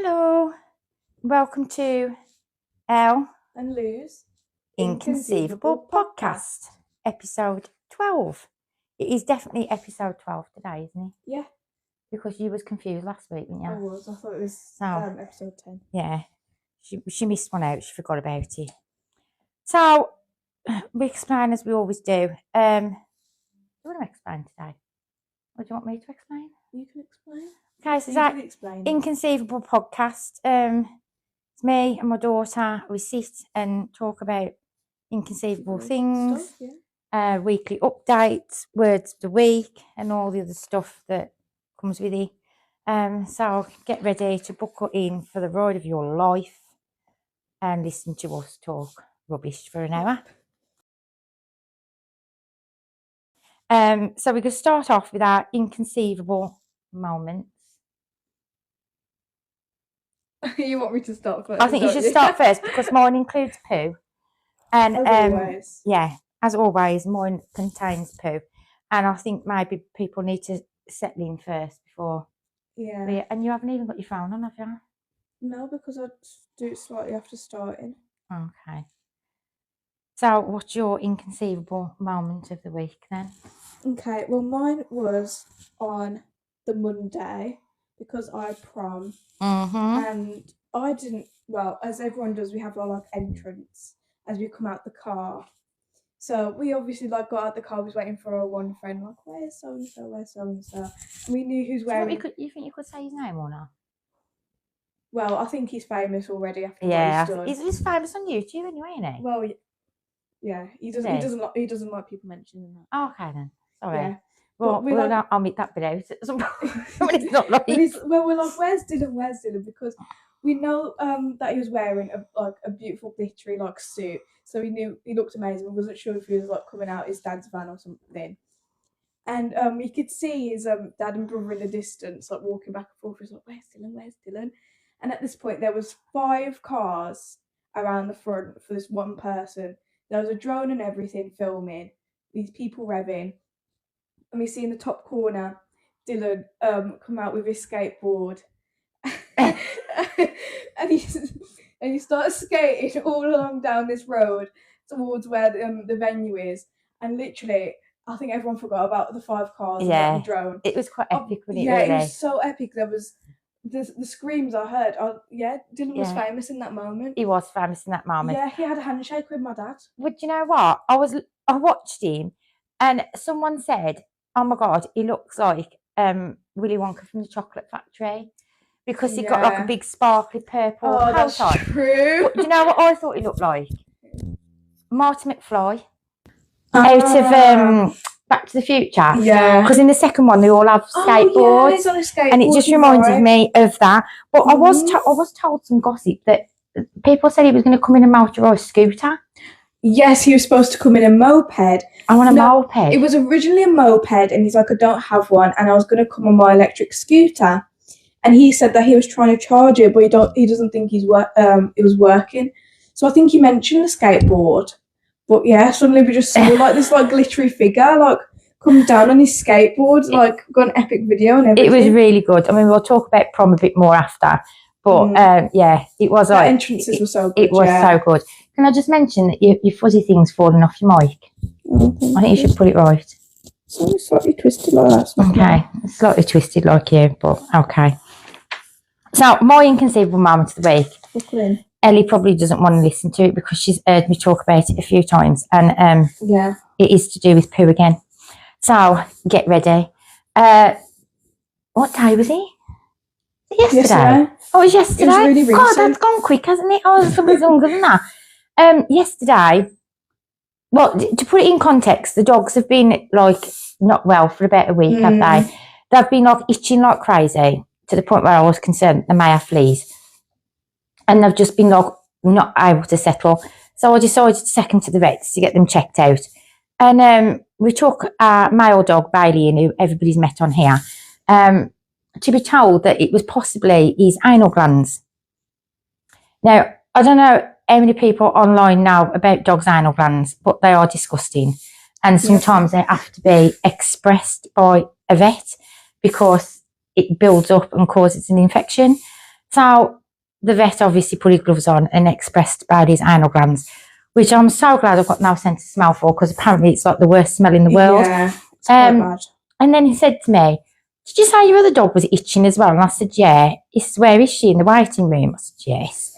Hello, welcome to Elle and Lou's Inconceivable podcast, episode 12. It is definitely episode 12 today, isn't it? Yeah. Because you was confused last week, weren't you? I was. I thought it was episode 10. Yeah, she missed one out. She forgot about it. So, we explain as we always do. Do you want to explain today? Or do you want me to explain? You can explain. Okay, so it's that Inconceivable podcast. It's me and my daughter. We sit and talk about inconceivable things, stuff, yeah. Weekly updates, words of the week, and all the other stuff that comes with it. So get ready to buckle in for the ride of your life and listen to us talk rubbish for an hour. So we could start off with our inconceivable moments. You want me to start first? I think you should start first because mine includes poo. And as always. Yeah, as always, mine contains poo. And I think maybe people need to settle in first before. Yeah. And you haven't even got your phone on, have you? No, because I do it slightly after starting. Okay. So what's your inconceivable moment of the week then? Okay, well mine was on the Monday because I had prom. And I didn't, well, as everyone does, we have our like entrance as we come out the car. So we obviously got out the car, was waiting for our one friend, like, where's so-and-so, where's so-and-so? And we knew who's wearing... You think you could say his name or not? Well, I think he's famous already after what he's done. He's famous on YouTube anyway, isn't he? Well, yeah, he doesn't like people mentioning that. Oh, okay then. Sorry. Yeah. Well, I'll meet that bit out. It's not like... we're like, where's Dylan? Because we know that he was wearing a beautiful glittery suit, so we knew he looked amazing. We wasn't sure if he was coming out his dad's van or something. And you could see his dad and brother in the distance, walking back and forth. He was like, where's Dylan? And at this point, there was 5 cars around the front for this one person. There was a drone and everything filming, these people revving. And we see in the top corner Dylan come out with his skateboard. and he starts skating all along down this road towards where the venue is. And literally, I think everyone forgot about the 5 cars and the drone. It was quite epic, wasn't it? Yeah, really? It was so epic. There was the screams I heard. Dylan was famous in that moment. He was famous in that moment. Yeah, he had a handshake with my dad. But you know what? I watched him, and someone said, "Oh my God, he looks like Willy Wonka from the Chocolate Factory." Because he got a big sparkly purple coat on. That's true. But do you know what I thought he looked like? Marty McFly out of Back to the Future. Yeah. Because in the second one they all have skateboards. Oh, yeah, he's on a skateboard, and it just reminded me of that. But I was told some gossip that people said he was going to come in a motorised scooter. Yes, he was supposed to come in a moped. I want a moped. It was originally a moped, and he's like, I don't have one, and I was going to come on my electric scooter. And he said that he was trying to charge it, but he doesn't think it was working. So I think he mentioned the skateboard. But yeah, suddenly we just saw this glittery figure come down on his skateboard, got an epic video and everything. It was really good. I mean, we'll talk about prom a bit more after. But yeah, it was the entrances were so good. It was so good. Can I just mention that your fuzzy thing's falling off your mic? I think you should put it right. It's slightly twisted like that. Okay, it's slightly twisted like you, but okay. So, my inconceivable moment of the week. Ellie probably doesn't want to listen to it because she's heard me talk about it a few times. And it is to do with poo again. So, get ready. What day was it? Yesterday. Oh, it was yesterday? It was really recent. God, that's gone quick, hasn't it? Oh, something's longer than that. Yesterday, well, to put it in context, the dogs have been, not well for about a week, have they? They've been, itching like crazy, to the point where I was concerned they may have fleas. And they've just been, not able to settle. So I decided to take them to the vets to get them checked out. And we took our male dog, Bailey, in, who everybody's met on here, to be told that it was possibly his anal glands. Now, I don't know how many people online know about dogs' anal glands, but they are disgusting. And sometimes they have to be expressed by a vet because it builds up and causes an infection. So the vet obviously put his gloves on and expressed about his anal glands, which I'm so glad I've got no sense of smell for, because apparently it's like the worst smell in the world. Yeah, it's quite bad. And then he said to me, did you say your other dog was itching as well? And I said, yeah. He said, where is she? In the waiting room? I said, yes.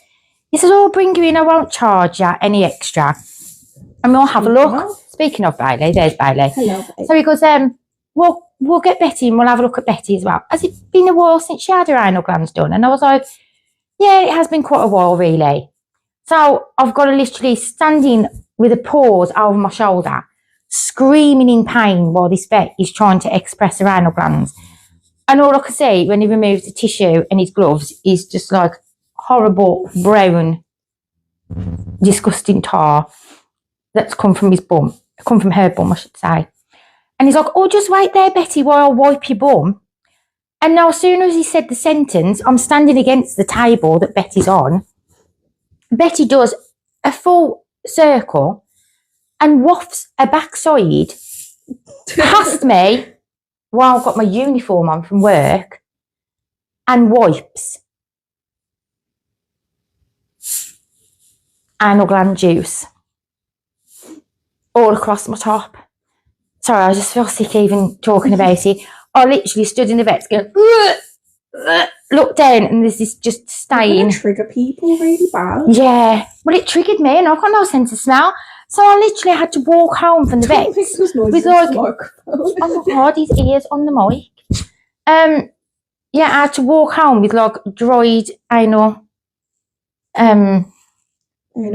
He said, oh, bring her in. I won't charge you any extra. And we'll have a look. Speaking of Bailey, there's Bailey. Hello, Bailey. So he goes, we'll get Betty and we'll have a look at Betty as well. Has it been a while since she had her anal glands done? And I was like, yeah, it has been quite a while, really. So I've got her literally standing with a paws over my shoulder, screaming in pain while this vet is trying to express her anal glands. And all I could see when he removes the tissue and his gloves is just like horrible, brown, disgusting tar that's come from his bum. Come from her bum, I should say. And he's like, oh, just wait there, Betty, while I wipe your bum. And now as soon as he said the sentence, I'm standing against the table that Betty's on. Betty does a full circle and wafts her backside past me while I've got my uniform on from work and wipes anal gland juice all across my top. Sorry, I just feel sick even talking about it. I literally stood in the vet going, looked down and there's this just stain. Trigger people really bad. Yeah. Well, it triggered me and I've got no sense of smell. So I literally had to walk home from the vet with like, oh my God, his ears on the mic. Yeah, I had to walk home with like dried anal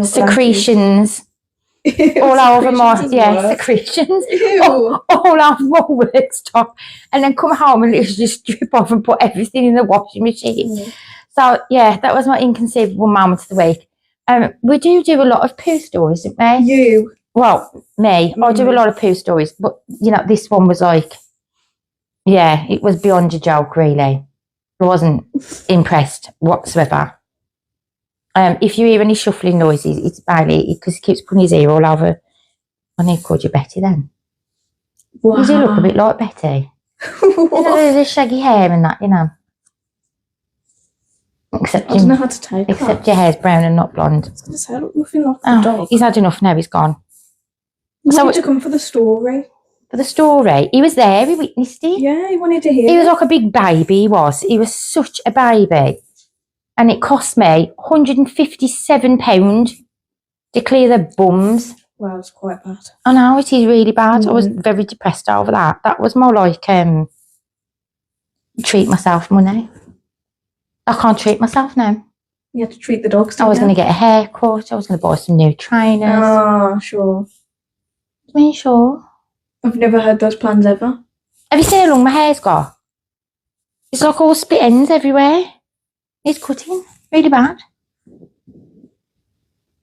secretions all over my secretions all over my work stuff, and then come home and literally just strip off and put everything in the washing machine. So yeah, that was my inconceivable moment of the week. We do a lot of poo stories, don't we? Me. I do a lot of poo stories, but you know, this one was like, yeah, it was beyond a joke, really. I wasn't impressed whatsoever. If you hear any shuffling noises, it's Bailey, because he keeps putting his ear all over. I need to call you Betty then. Wow. You do look a bit like Betty. You know, there's the shaggy hair and that, you know. Except I don't know how to take except your hair's brown and not blonde. I was going to say, I look nothing like the dog. He's had enough now, he's gone. He wanted to come for the story. For the story? He was there, he witnessed it. Yeah, he wanted to hear He was like a big baby, he was. He was such a baby. And it cost me £157 to clear the bums. Wow, it's quite bad. I know, it is really bad. I was very depressed over that. That was more like treat myself money. I can't treat myself now. You had to treat the dogs. I was going to get a haircut. I was going to buy some new trainers. Oh, sure. I mean, sure. I've never heard those plans ever. Have you seen how long my hair's got? It's like all split ends everywhere. It's cutting really bad.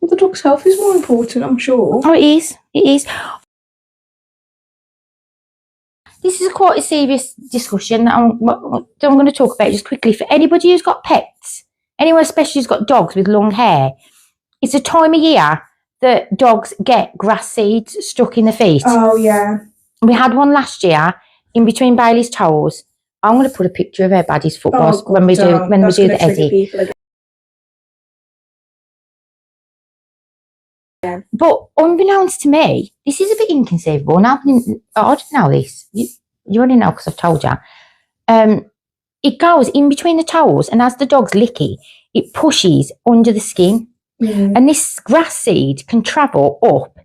Well, the dog's health is more important, I'm sure. Oh, it is. It is. This is quite a serious discussion that I'm going to talk about just quickly. For anybody who's got pets, anyone especially who's got dogs with long hair, it's a time of year that dogs get grass seeds stuck in the feet. Oh, yeah. We had one last year in between Bailey's toes. I'm going to put a picture of her baddie's foot when we do the edit. But unbeknownst to me, this is a bit inconceivable. Now I didn't know this. You already know because I've told you. It goes in between the toes, and as the dog's licking, it pushes under the skin. And this grass seed can travel up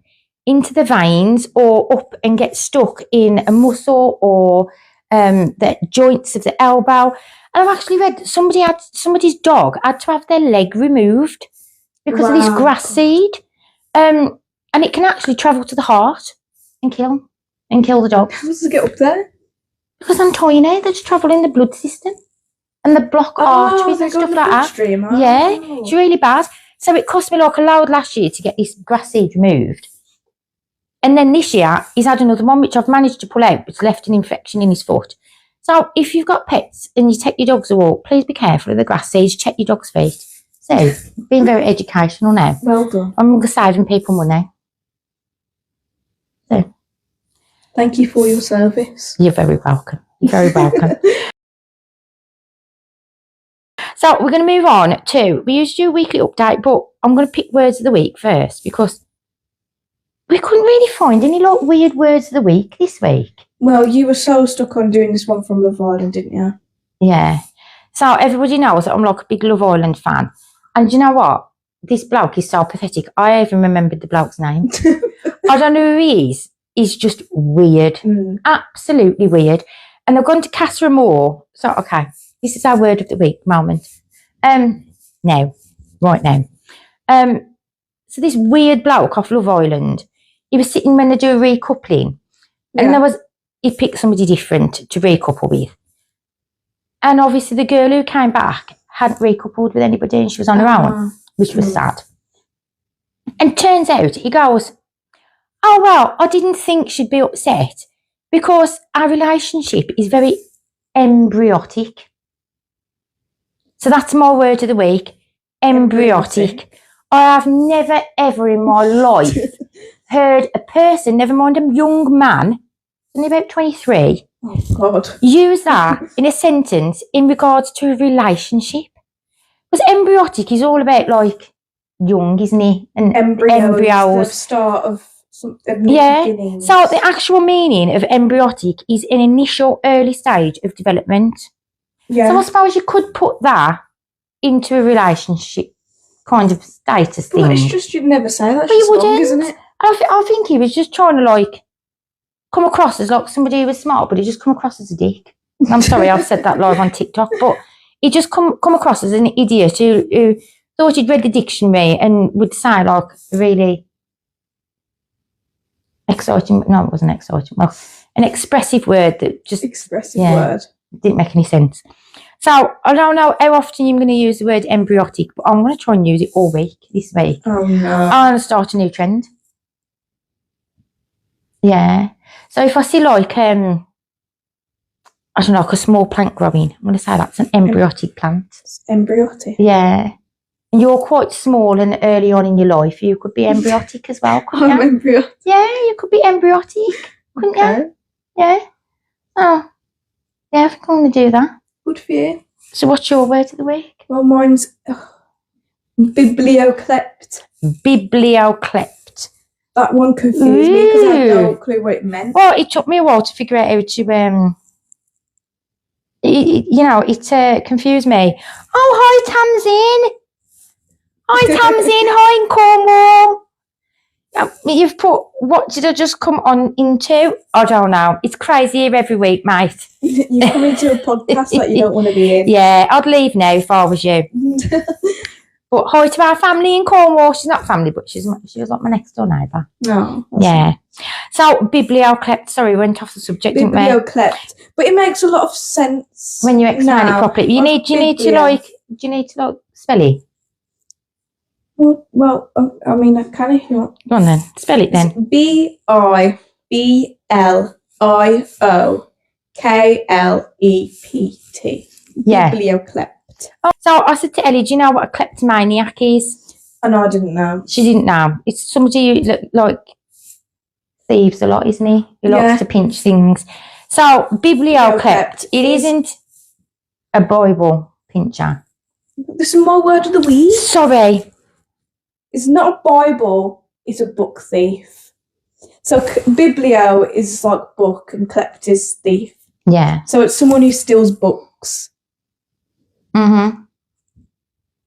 into the veins or up and get stuck in a muscle or the joints of the elbow. And I've actually read somebody's dog had to have their leg removed because of this grass seed. And it can actually travel to the heart and kill the dog. How does it get up there? Because I'm tiny, they just travel in the blood system and the block arteries and stuff like that. Yeah, it's really bad. So it cost me like a load last year to get this grass seed removed. And then this year, he's had another one, which I've managed to pull out, but it's left an infection in his foot. So if you've got pets and you take your dogs a walk, please be careful of the grass seeds. Check your dog's feet. So, being very educational now. Well done. I'm saving people money. So, thank you for your service. You're very welcome. You're very welcome. So So we're going to move on to, we used to do a weekly update, but I'm going to pick words of the week first because we couldn't really find any like weird words of the week this week. Well, you were so stuck on doing this one from Love Island, didn't you? Yeah. So everybody knows that I'm like a big Love Island fan. And you know what? This bloke is so pathetic. I even remembered the bloke's name. I don't know who he is. He's just weird. Absolutely weird. And they've gone to Casa Amor. So, okay, this is our word of the week moment. Right now. So this weird bloke off Love Island, he was sitting when they do a recoupling. And he picked somebody different to recouple with. And obviously the girl who came back hadn't recoupled with anybody and she was on her own, which was sad. And turns out, he goes, oh, well, I didn't think she'd be upset because our relationship is very embryotic. So that's my word of the week, embryotic. I have never, ever in my life heard a person, never mind a young man, only about 23, use that in a sentence in regards to a relationship. Because embryotic is all about like young, isn't it? And embryos. The start of something. Beginnings. So the actual meaning of embryotic is an initial early stage of development. Yeah. So I suppose you could put that into a relationship kind of status thing. But it's just you'd never say that. But you wouldn't, isn't it? I think he was just trying to like come across as like somebody who was smart, but he just come across as a dick. I'm sorry, I've said that live on TikTok, but he just come across as an idiot who thought he'd read the dictionary and would say like really exciting. No, it wasn't exciting. Well, an expressive word that just word didn't make any sense. So I don't know how often you're going to use the word embryotic, but I'm going to try and use it all week this week. Oh no! I'm going to start a new trend. Yeah. So if I see like I don't know, like a small plant growing, I'm going to say that's an embryotic plant. It's embryotic. Yeah. And you're quite small and early on in your life, you could be embryotic as well, couldn't you? I'm embryotic. Yeah, you could be embryotic, couldn't you? Yeah. Oh. Yeah, I think I'm going to do that. Good for you. So what's your word of the week? Well, mine's biblioclept. Biblioclept. That one confused me because I had no clue what it meant. Well, it took me a while to figure out how to it confused me. Oh, hi, Tamsin. Hi, Tamsin. Hi, in Cornwall. You've put, what did I just come on into? I don't know. It's crazy here every week, mate. You come into a podcast that you don't want to be in. Yeah, I'd leave now if I was you. But hi to our family in Cornwall. She's not family, but she was like my next door neighbour. No. Yeah. So, biblioclept. Sorry, we went off the subject, didn't we? Biblioclept. But it makes a lot of sense when you explain it properly. Do you need to spell it? Well, I mean, I can if you want. Go on then. Spell it then. Biblioklept. Yeah. Biblioclept. Oh, so I said to Ellie, do you know what a kleptomaniac is? Oh, no, I didn't know. She didn't know. It's somebody who like thieves a lot, isn't he? He likes to pinch things. So, biblioclept, it isn't a Bible pincher. This is my word of the week. Sorry. It's not a Bible, it's a book thief. So, biblio is like book and klept is thief. Yeah. So, it's someone who steals books. Mm-hmm.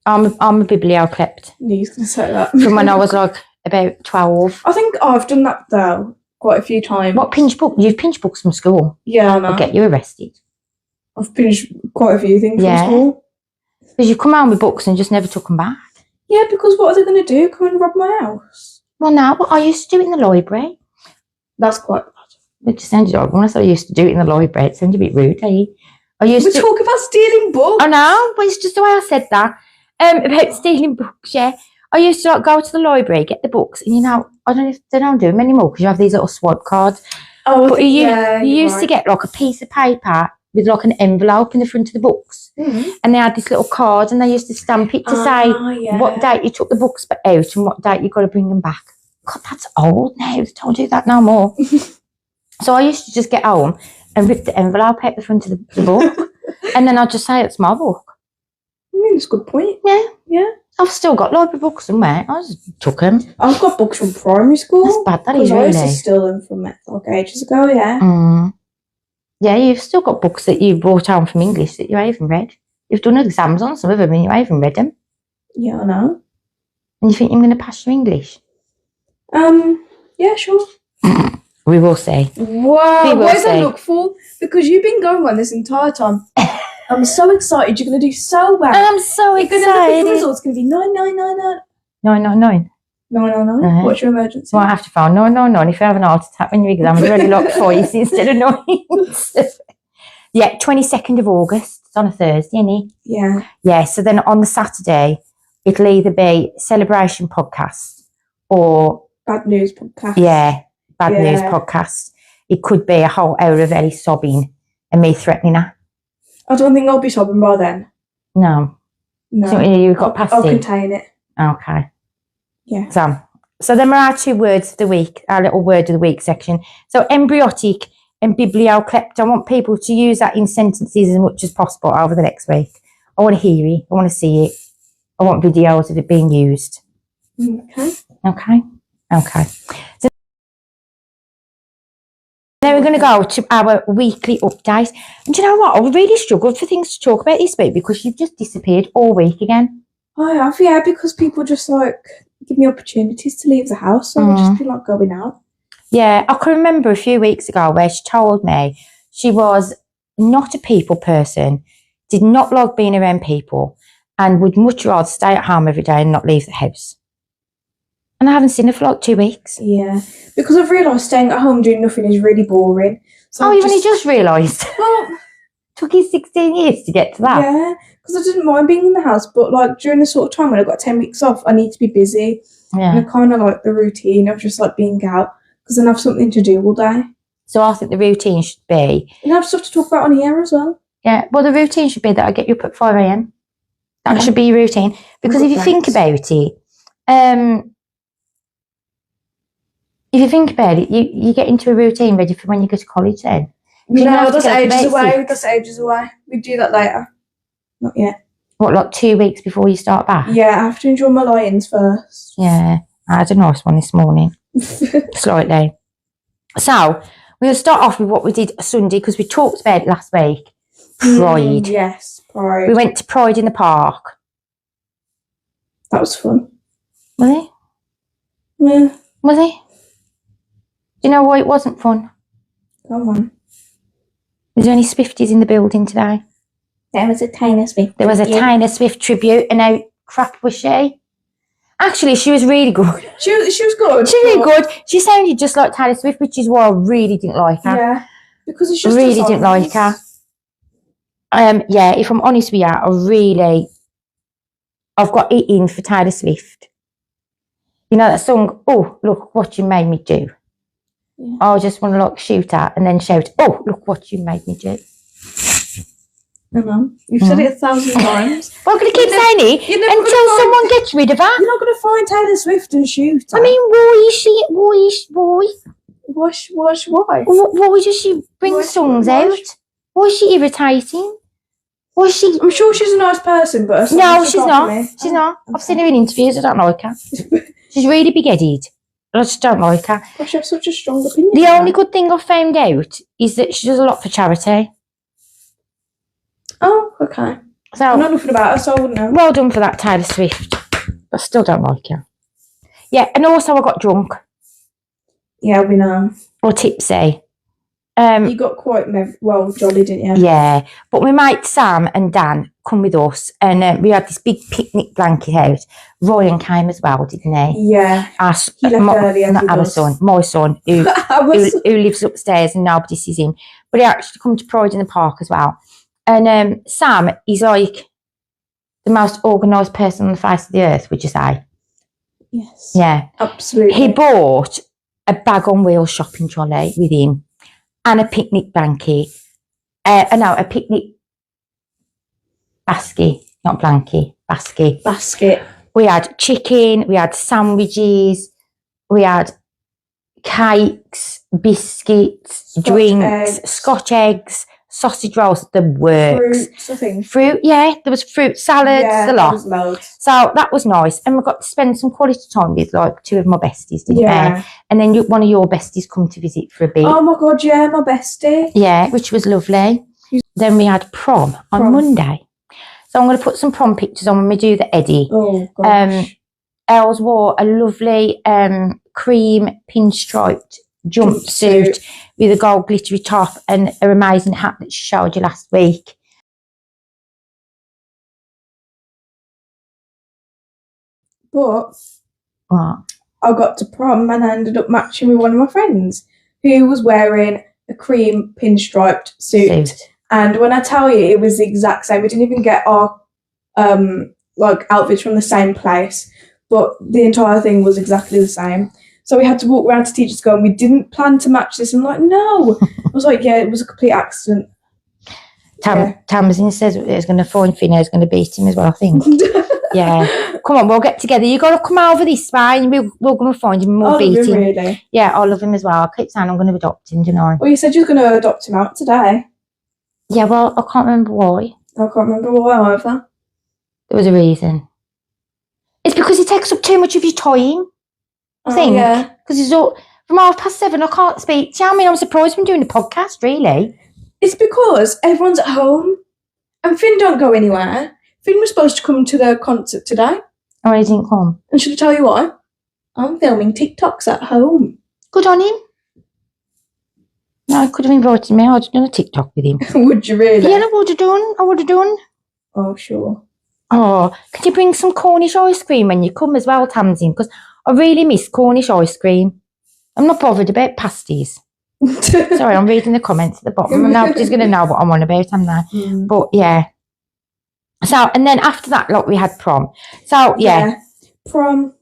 I'm a biblioclept. Yeah, you was going to say that. From when I was like about 12. I think I've done that though quite a few times. What, pinch book? You've pinched books from school? Yeah, I know. I'll get you arrested. I've pinched quite a few things from school. Because you come home with books and just never took them back. Yeah, because what are they going to do? Come and rob my house? Well, no, but I used to do it in the library. That's quite bad. It just sounded odd. When I said I used to do it in the library, it sounded a bit rude, eh? We talk about stealing books. I know, but it's just the way I said that. About stealing books, yeah. I used to go to the library, get the books, and I don't know if they don't do them anymore because you have these little swipe cards. Oh, but you used to get like a piece of paper with like an envelope in the front of the books, and they had this little card, and they used to stamp it to say what date you took the books out and what date you got to bring them back. God, that's old now. They don't do that no more. So I used to just get home and rip the envelope out the front of the book, and then I'd just say it's my book. think it's a good point. Yeah. Yeah. I've still got library books somewhere. I just took them. I've got books from primary school. That's bad, that is I used to really. steal them from like ages ago, yeah. Yeah, you've still got books that you brought home from English that you haven't read. You've done exams on some of them and you haven't read them. Yeah, I know. And you think you're going to pass your English? Yeah, sure. We will see. Wow, what does that look for? Because you've been going on this entire time. I'm so excited. You're going to do so well. I'm so excited. The result's going to be 9999. 999. 999. What's your emergency? Well, I have to phone 999 if you have an heart attack when your exam is already locked for you instead of 9. Yeah, 22nd of August. It's on a Thursday, isn't it? Yeah. Yeah, so then on the Saturday, it'll either be Celebration Podcast or... Bad News Podcast. Yeah, Bad News Podcast. It could be a whole hour of Ellie sobbing and me threatening her. I don't think I'll be sobbing by then. No. So you've got past it? I'll contain it. Okay. Yeah. So then are our 2 words of the week, our little word of the week section. So embryotic and biblioclept. I want people to use that in sentences as much as possible over the next week. I want to hear it. I want to see it. I want videos of it being used. Okay. Okay. Okay. So now we're going to go to our weekly update. And do you know what? I really struggled for things to talk about this week because you've just disappeared all week again. I have, yeah, because people just give me opportunities to leave the house. So I've just been going out. Yeah, I can remember a few weeks ago where she told me she was not a people person, did not like being around people, and would much rather stay at home every day and not leave the house. And I haven't seen her for 2 weeks. Yeah, because I've realised staying at home doing nothing is really boring. So you've only just realised? Well, took you 16 years to get to that. Yeah, because I didn't mind being in the house, but during the sort of time when I got 10 weeks off, I need to be busy. Yeah. And I kind of like the routine of just being out because then I have something to do all day. So I think the routine should be... And I have stuff to talk about on here as well. Yeah, well, the routine should be that I get you up at 5 a.m. That should be your routine. Because if you think about it, you get into a routine ready for when you go to college then. No, that's ages away. That's ages away. We do that later. Not yet. What, 2 weeks before you start back? Yeah, I have to enjoy my lions first. Yeah, I had a nice one this morning. Slightly. So, we'll start off with what we did Sunday because we talked about it last week. Pride. Yes, Pride. We went to Pride in the Park. That was fun. Was it? Yeah. Was it? Do you know why it wasn't fun? Come on. Was there any Swifties in the building today? There was a Taylor Swift. There was a Taylor Swift tribute, and how crap was she? Actually, she was really good. She was good. She was really good. She sounded just like Taylor Swift, which is why I really didn't like her. Yeah, because it's just really didn't like her. Yeah, if I'm honest with you, I've got it in for Taylor Swift. You know that song, Oh, Look What You Made Me Do. Yeah. I just want to shoot her and then shout, Oh, look what you made me do. I know. You've said it 1,000 times. Well, I'm going to keep saying it until someone gets rid of her. You're not going to find Taylor Swift and shoot her. I mean, why is she? Why? Why does she bring songs out? Why is she irritating? Why is she? I'm sure she's a nice person, but no, she's not. She's not. Okay. I've seen her in interviews. I don't like her. She's really big-headed. I just don't like her. Gosh, you have such a strong opinion. The only good thing I've found out is that she does a lot for charity. Oh, okay. So I'm not nothing about her, so I wouldn't know. Well done for that, Taylor Swift. I still don't like her. Yeah, and also I got drunk. Yeah, we know. Or tipsy. You got quite jolly, didn't you? Yeah, but my mate Sam and Dan come with us, and we had this big picnic blanket out. Ryan came as well, didn't he? Yeah. He left early. Not our son, my son, who lives upstairs and nobody sees him. But he actually come to Pride in the Park as well. And Sam is like the most organised person on the face of the earth, would you say? Yes. Yeah. Absolutely. He bought a bag on wheels shopping trolley with him and a picnic blanket. A picnic basket, not blanket, basket. Basket. We had chicken, we had sandwiches, we had cakes, biscuits, drinks, Scotch eggs, sausage rolls, the works. Fruits, I think. Fruit, yeah, there was fruit salads, Yeah, a there lot. was loads. So that was nice. And we got to spend some quality time with like 2 of my besties, didn't we? Yeah. And then one of your besties come to visit for a bit. Oh my God, yeah, my bestie. Yeah, which was lovely. Then we had prom on Monday. So I'm going to put some prom pictures on when we do the Eddie. Oh, gosh. Els wore a lovely cream pinstriped jumpsuit with a gold glittery top and an amazing hat that she showed you last week. But what? I got to prom and I ended up matching with one of my friends who was wearing a cream pinstriped suit. And when I tell you, it was the exact same. We didn't even get our like outfits from the same place, but the entire thing was exactly the same. So we had to walk around to teachers' school, and we didn't plan to match this. I'm like, no. I was like, yeah, it was a complete accident. Tamsin says it's going to find Finno's going to beat him as well, I think. Yeah. Come on, we'll get together. You've got to come over this way and we're going to find him and we'll beat him. Really? Yeah, I love him as well. I keep saying I'm going to adopt him, do you know? Well, you said you were going to adopt him out today. Yeah, well, I can't remember why. I can't remember why either. There was a reason. It's because he takes up too much of your time. I think. Yeah. Because he's all... From 7:30, I can't speak. Do you know what I mean? I'm surprised I'm doing a podcast, really. It's because everyone's at home and Finn don't go anywhere. Finn was supposed to come to the concert today. Oh, he didn't come. And should I tell you what? I'm filming TikToks at home. Good on him. No, he could have invited me. I'd have done a TikTok with him. Would you really? Yeah, I would have done. Oh, sure. Oh, could you bring some Cornish ice cream when you come as well, Tamsin? Because I really miss Cornish ice cream. I'm not bothered about pasties. Sorry, I'm reading the comments at the bottom. Nobody's going to know what I'm on about, am they? But, yeah. So, and then after that, like, we had prom. So, yeah. Prom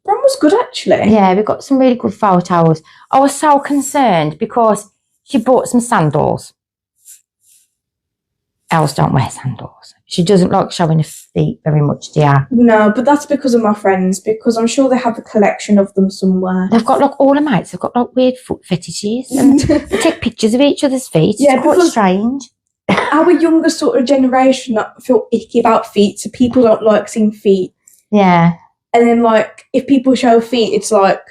was good, actually. Yeah, we got some really good photos. I was so concerned because she bought some sandals. Els don't wear sandals. She doesn't like showing her feet very much, do you? No, but that's because of my friends, because I'm sure they have a collection of them somewhere. They've got, like, all the mates. They've got, like, weird foot fetishes. And they take pictures of each other's feet. It's quite strange. Our younger sort of generation feel icky about feet, so people don't like seeing feet. Yeah. And then, like, if people show feet, it's like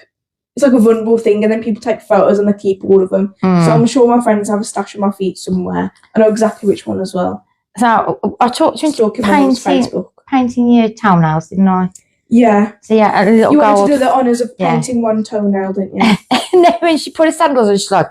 a vulnerable thing, and then people take photos and they keep all of them. So I'm sure my friends have a stash of my feet somewhere. I know exactly which one as well. So I talked to you painting your toenails, didn't I? Yeah. So yeah, a little You gold. wanted to do the honours of painting one toenail, didn't you? And then when she put her sandals on, she's like,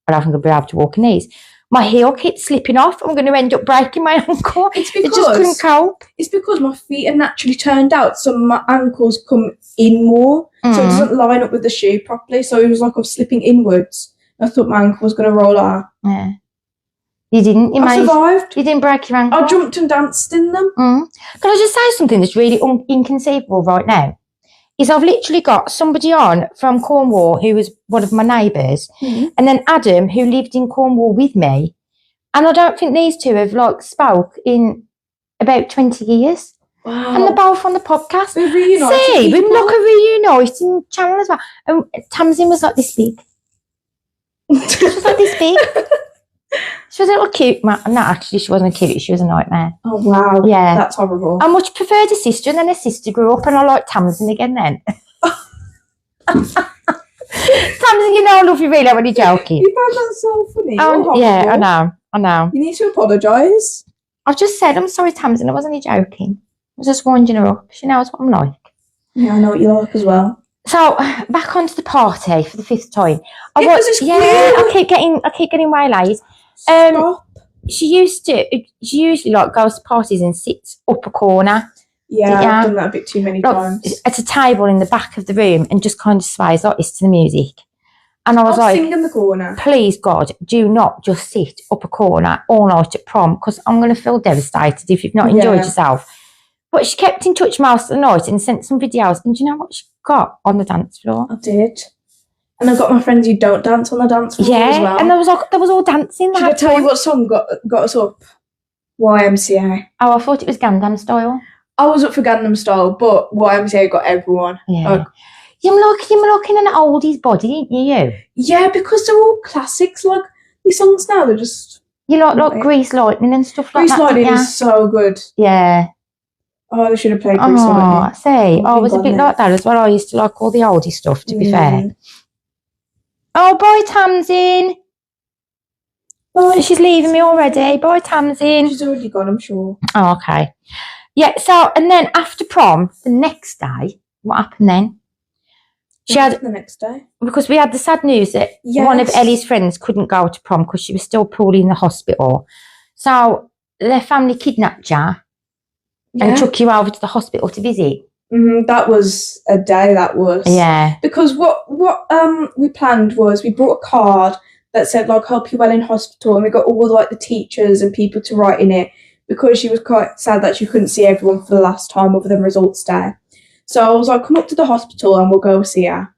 I don't think I'll be able to walk in these. My heel keeps slipping off. I'm going to end up breaking my ankle. It's because I just couldn't cope. It's because my feet are naturally turned out, so my ankles come in more, so it doesn't line up with the shoe properly. So it was like I was slipping inwards. I thought my ankle was going to roll out. Yeah. You didn't. I survived. You didn't break your ankle. I jumped and danced in them. Can I just say something that's really inconceivable right now? Is I've literally got somebody on from Cornwall who was one of my neighbours, and then Adam, who lived in Cornwall with me, and I don't think these two have, like, spoke in about 20 years. Wow. And they're both on the podcast. We're reunited. See, we're like a reuniting channel as well. And Tamsin was like this big. She was like this big. She was a little cute. No, actually, she wasn't cute. She was a nightmare. Oh, wow. Yeah. That's horrible. I much preferred her sister, and then her sister grew up, and I liked Tamsin again then. Tamsin, you know I love you really, I'm only joking. You found that so funny. Yeah, I know. You need to apologise. I've just said, I'm sorry, Tamsin, I wasn't only joking. I was just winding her up. She knows what I'm like. Yeah, I know what you like as well. So, back onto the party for the 5th time. I keep getting waylaid. Stop. She usually like goes to parties and sits up a corner. Yeah, I've done that a bit too many times. At a table in the back of the room and just kind of sways like this to the music. And I was like, sing in the corner. Please, God, do not just sit up a corner all night at prom, because I'm going to feel devastated if you've not enjoyed yourself. But she kept in touch most of the night and sent some videos. And do you know what she got on the dance floor? I did. And I got my friends who don't dance on the dance floor as well. And there was all dancing. Should I tell you what song got us up? YMCA. Oh, I thought it was Gangnam Style. I was up for Gangnam Style, but YMCA got everyone. Yeah. You were looking at an oldie's body, didn't you? Yeah, because they're all classics. Like, these songs now, they're just You like Grease Lightning and stuff like Grease that. Lightning is so good. Yeah. Oh, I should have played Grease Lightning. See, I was a bit like that as well. I used to like all the oldie stuff, to be fair. Oh, bye, Tamsin. Bye. She's leaving me already. Bye, Tamsin. She's already gone, I'm sure. Oh, okay. Yeah, so, and then after prom, the next day, what happened then? The next day? Because we had the sad news that one of Ellie's friends couldn't go to prom because she was still poorly in the hospital. So their family kidnapped you and took you over to the hospital to visit. That was a day, that was. Yeah. Because what we planned was we brought a card that said, like, hope you well in hospital, and we got all, like, the teachers and people to write in it because she was quite sad that she couldn't see everyone for the last time over the results day. So I was like, come up to the hospital and we'll go see her.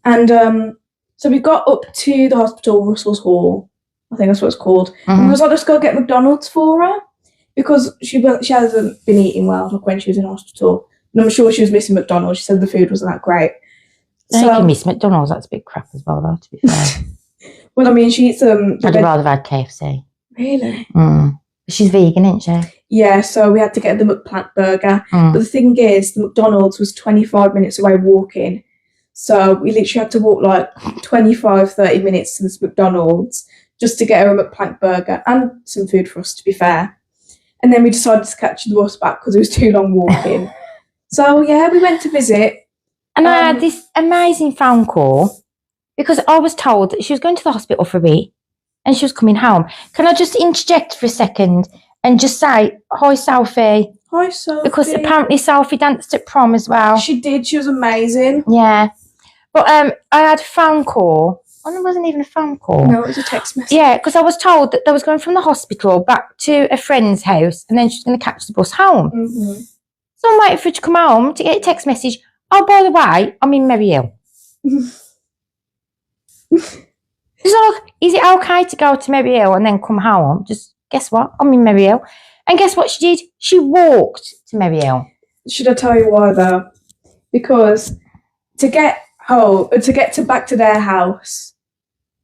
And so we got up to the hospital, Russell's Hall, I think that's what it's called. And we was like, let's go get McDonald's for her because she hasn't been eating well like when she was in hospital. And I'm sure she was missing McDonald's. She said the food wasn't that great. So you can miss McDonald's. That's a bit crap as well, though, to be fair. Well, I mean, she eats I'd rather have had KFC. Really? She's vegan, isn't she? Yeah, so we had to get the McPlant burger. But the thing is, the McDonald's was 25 minutes away walking. So we literally had to walk like 25, 30 minutes to this McDonald's just to get her a McPlant burger and some food for us, to be fair. And then we decided to catch the bus back because it was too long walking. So, yeah, we went to visit. And I had this amazing phone call because I was told that she was going to the hospital for a bit and she was coming home. Can I just interject for a second and just say, hi, Sophie. Hi, Sophie. Because apparently Sophie danced at prom as well. She did. She was amazing. Yeah. But I had a phone call. Oh, it wasn't even a phone call. No, it was a text message. Yeah, because I was told that they was going from the hospital back to a friend's house and then she was going to catch the bus home. So I'm waiting for her to come home to get a text message. Oh, by the way, I'm in Merry Hill. So, is it okay to go to Merry Hill and then come home? Just guess what? I'm in Merry Hill. And guess what she did? She walked to Merry Hill. Should I tell you why though? Because to get back to their house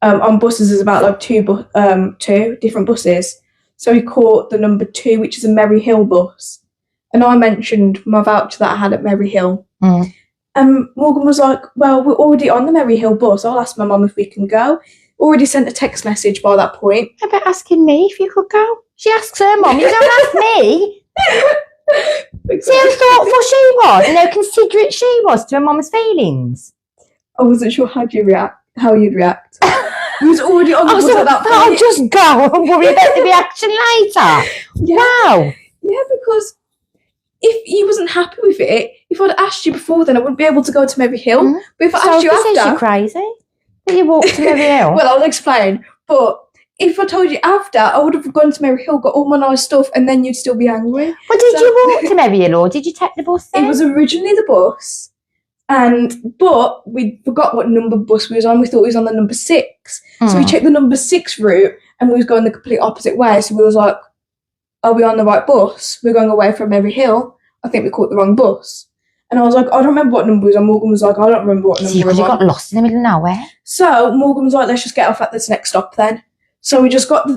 on buses is about like two different buses. So we caught the number 2, which is a Merry Hill bus. And I mentioned my voucher that I had at Merry Hill. And Morgan was like, well, we're already on the Merry Hill bus. I'll ask my mum if we can go. Already sent a text message by that point. How about asking me if you could go? She asks her mum, you don't ask me. See how thoughtful she was and how considerate she was to her mum's feelings. I wasn't sure how you'd react. He was already on the bus at that point. I'll just go and worry about the reaction later. Yeah. Wow. Yeah, because if you wasn't happy with it, if I'd asked you before then, I wouldn't be able to go to Merry Hill. But if I asked you after... you're crazy. That you walked to Merry Hill. Well, I'll explain. But if I told you after, I would have gone to Merry Hill, got all my nice stuff, and then you'd still be angry. Well, did you walk to Merry Hill or did you take the bus then? It was originally the bus. But we forgot what number bus we was on. We thought we was on the number 6. So we checked the number 6 route and we was going the complete opposite way. So we was like, are we on the right bus? We're going away from Merry Hill. I think we caught the wrong bus. And I was like, I don't remember what number we was on. Morgan was like, I don't remember what number we was on. You got lost in the middle of nowhere. So Morgan was like, let's just get off at this next stop then. So we just got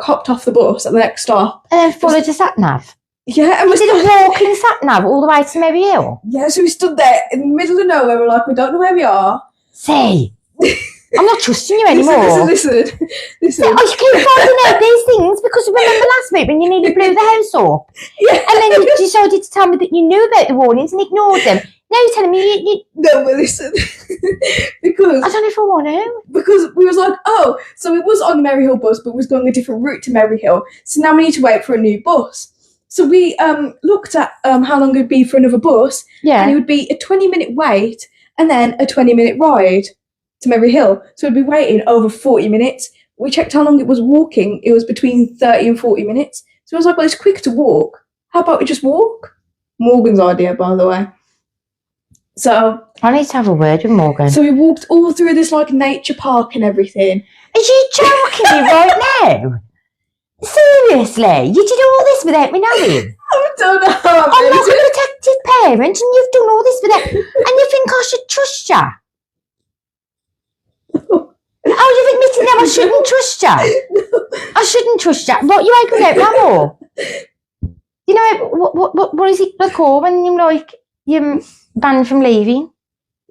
hopped off the bus at the next stop. And then followed a sat-nav. Yeah, and we did a walking sat-nav all the way to Merry Hill. Yeah, so we stood there in the middle of nowhere. We're like, we don't know where we are. See, I'm not trusting you anymore. Listen. See, oh, you keep finding out these things because remember last week when you nearly blew the house up? Yeah. And then you decided to tell me that you knew about the warnings and ignored them. Now you're telling me you... No, but listen. Because... I don't know if I want to. Because we was like, oh, so it was on the Merry Hill bus, but we was going a different route to Merry Hill. So now we need to wait for a new bus. So we looked at how long it would be for another bus. Yeah. And it would be a 20-minute wait and then a 20-minute ride to Merry Hill. So we'd be waiting over 40 minutes. We checked how long it was walking. It was between 30 and 40 minutes. So I was like, well, it's quicker to walk. How about we just walk? Morgan's idea, by the way. So I need to have a word with Morgan. So we walked all through this nature park and everything. Are you joking me right now? Seriously? You did all this without me knowing? I don't know how I'm not a protective parent and you've done all this without... And you think I should trust you? Oh, you're admitting now I shouldn't trust you? I shouldn't trust Jack. What you like about that more? You know, what is it called when you're like, you're banned from leaving?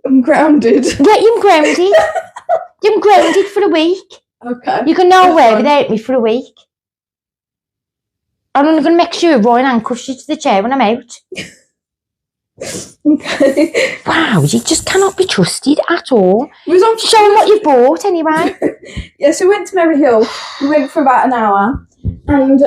I'm grounded. Yeah, you're grounded. You're grounded for a week. Okay. You can nowhere without me for a week. I'm only going to make sure Ryan handcuffs you to the chair when I'm out. Okay. Wow, you just cannot be trusted at all. It was on Show them what you bought anyway. Yeah, so we went to Merry Hill. We went for about an hour. And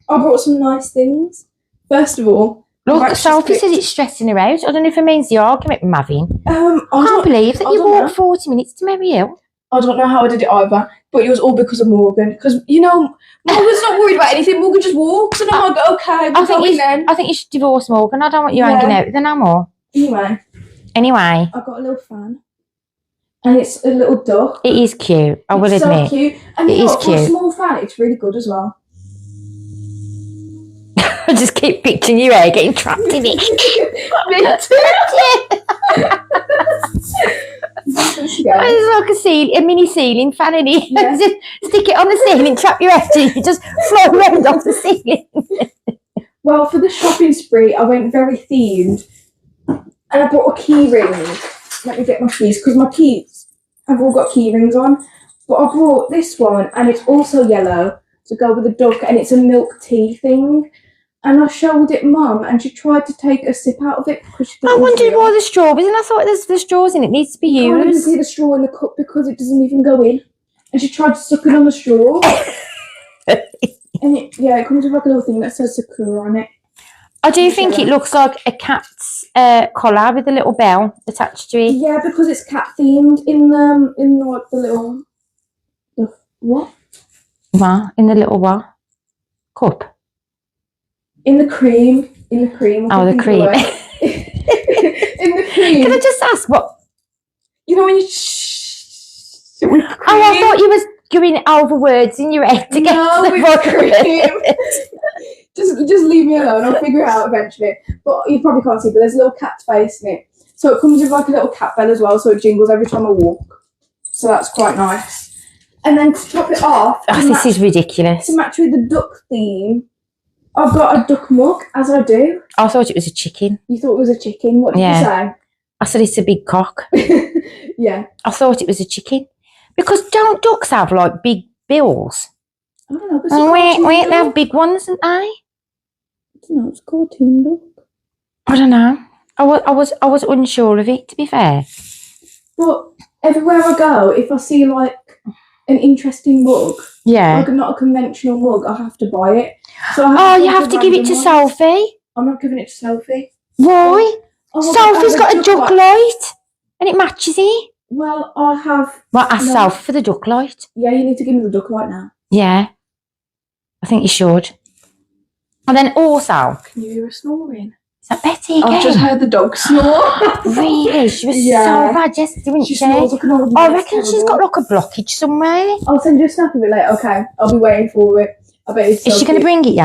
I brought some nice things. First of all... Look, Sophie says it's stressing her out. I don't know if it means the argument we're having. I can't believe that you walked 40 minutes to Merry Hill. I don't know how I did it either, but it was all because of Morgan. Because, you know, Morgan's not worried about anything. Morgan just walks, and I'm like, okay, we'll go in then. I think you should divorce Morgan. I don't want you hanging out with her no more. Anyway. I've got a little fan. And it's a little duck. It is cute, I will admit. It's so cute. And it is cute. For a small fan, it's really good as well. I just keep picturing you here getting trapped in it. It's like a mini ceiling fan in it. Yeah. Just stick it on the ceiling, trap your head and you just float around off the ceiling. Well, for the shopping spree, I went very themed. And I bought a key ring. Let me get my keys, because my keys have all got key rings on. But I brought this one, and it's also yellow to go with the duck, and it's a milk tea thing. And I showed it Mum, and she tried to take a sip out of it because she thought I wondered why the straw was in. I thought there's the straws in it. Needs to be used. I can't even see the straw in the cup because it doesn't even go in. And she tried to suck it on the straw. And it comes with like a little thing that says Sakura on it. I do think it looks like a cat's collar with a little bell attached to it. Yeah, because it's cat themed in like the little what? What? In the little what? Cup. In the cream. Oh, the cream. In the cream. Can I just ask what? You know when you Oh, I thought you was going over words in your head to get to the cream. Just leave me alone. I'll figure it out eventually. But you probably can't see, but there's a little cat's face in it. So it comes with like a little cat bell as well, so it jingles every time I walk. So that's quite nice. And then to top it off, this is ridiculous. To match with the duck theme, I've got a duck mug, as I do. I thought it was a chicken. You thought it was a chicken? What did you say? I said it's a big cock. Yeah. I thought it was a chicken. Because don't ducks have like big bills? I don't know. They have big ones, don't they? I don't know, it's a cartoon duck. I don't know. I was unsure of it, to be fair. But everywhere I go, if I see like an interesting mug, like not a conventional mug, I have to buy it. So you have to give it to Sophie? I'm not giving it to Sophie. Why? Sophie's got a duck light and it matches it. Well, I have... Well, ask Sophie for the duck light. Yeah, you need to give me the duck light now. Yeah. I think you should. And then also... Can you hear her snoring? Is that Betty again? I've just heard the dog snore. Really? She was so bad yesterday, wasn't she? Snores like an old I reckon she's got like a blockage somewhere. I'll send you a snap of it later. Okay, I'll be waiting for it. I bet it's so Is she going to bring it,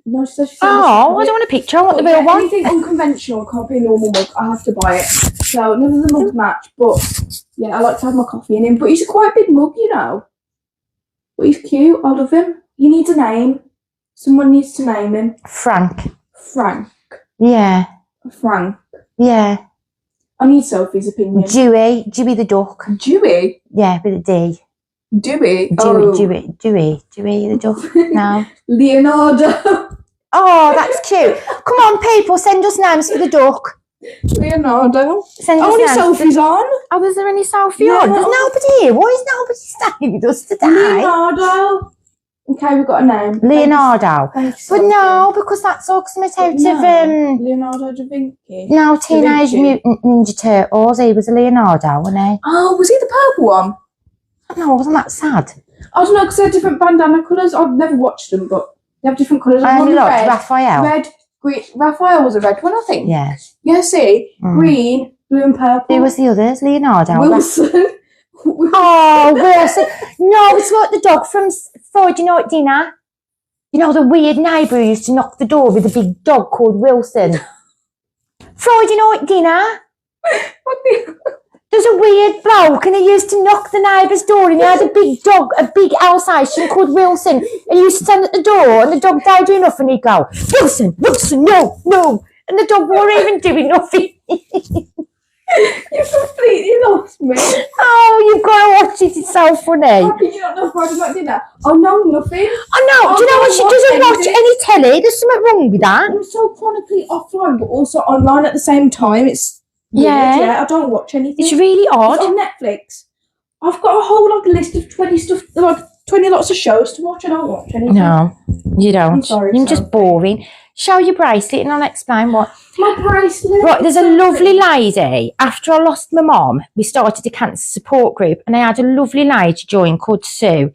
No, she says she's I don't want a picture. I want the real one. Anything unconventional can't be a normal mug. I have to buy it. So none of the mugs match, but yeah, I like to have my coffee in him. But he's quite a big mug, you know. But he's cute. I love him. He needs a name. Someone needs to name him. Frank. Yeah. Frank. I need Sophie's opinion. Dewey the duck. Dewey? Yeah, with a D. Dewey the duck. No. Leonardo. Oh, that's cute. Come on, people, send us names for the duck. Leonardo. Only Sophie's on. Oh, was there any Sophie on? There's nobody here. Why is nobody staying with us today? Leonardo. Okay, we've got a name. Leonardo. Thanks, but no, because that's all something out of Leonardo da Vinci. No, Teenage Mutant Ninja Turtles. He was a Leonardo, wasn't he? Oh, was he the purple one? No, wasn't that sad? I don't know, because they're different bandana colours. I've never watched them, but they have different colours. I only liked Raphael. Red, green. Raphael was a red one, I think. Yeah. Yeah, see? Green, blue and purple. Who was the others? Leonardo. Wilson. Oh, Wilson. No, it's like the dog from Friday Night Dinner. You know, the weird neighbour who used to knock the door with a big dog called Wilson. Friday Night Dinner. There's a weird bloke and he used to knock the neighbour's door and he had a big dog, a big Alsatian called Wilson, and he used to stand at the door and the dog died enough and he'd go, Wilson, Wilson, no, no. And the dog wasn't even doing nothing. You completely lost me. Oh, you've got to watch it, it's so funny. How can you not know Friday night dinner? I know nothing. I know, do you know what? She doesn't watch any telly. There's something wrong with that. I'm so chronically offline, but also online at the same time. It's weird, I don't watch anything. It's really odd. It's on Netflix. I've got a whole list of 20 lots of shows to watch. I don't watch anything. No, you don't. I'm sorry. You're just boring. Show your bracelet and I'll explain what. My bracelet. Right, there's a lovely lady. After I lost my mum, we started a cancer support group and I had a lovely lady join called Sue.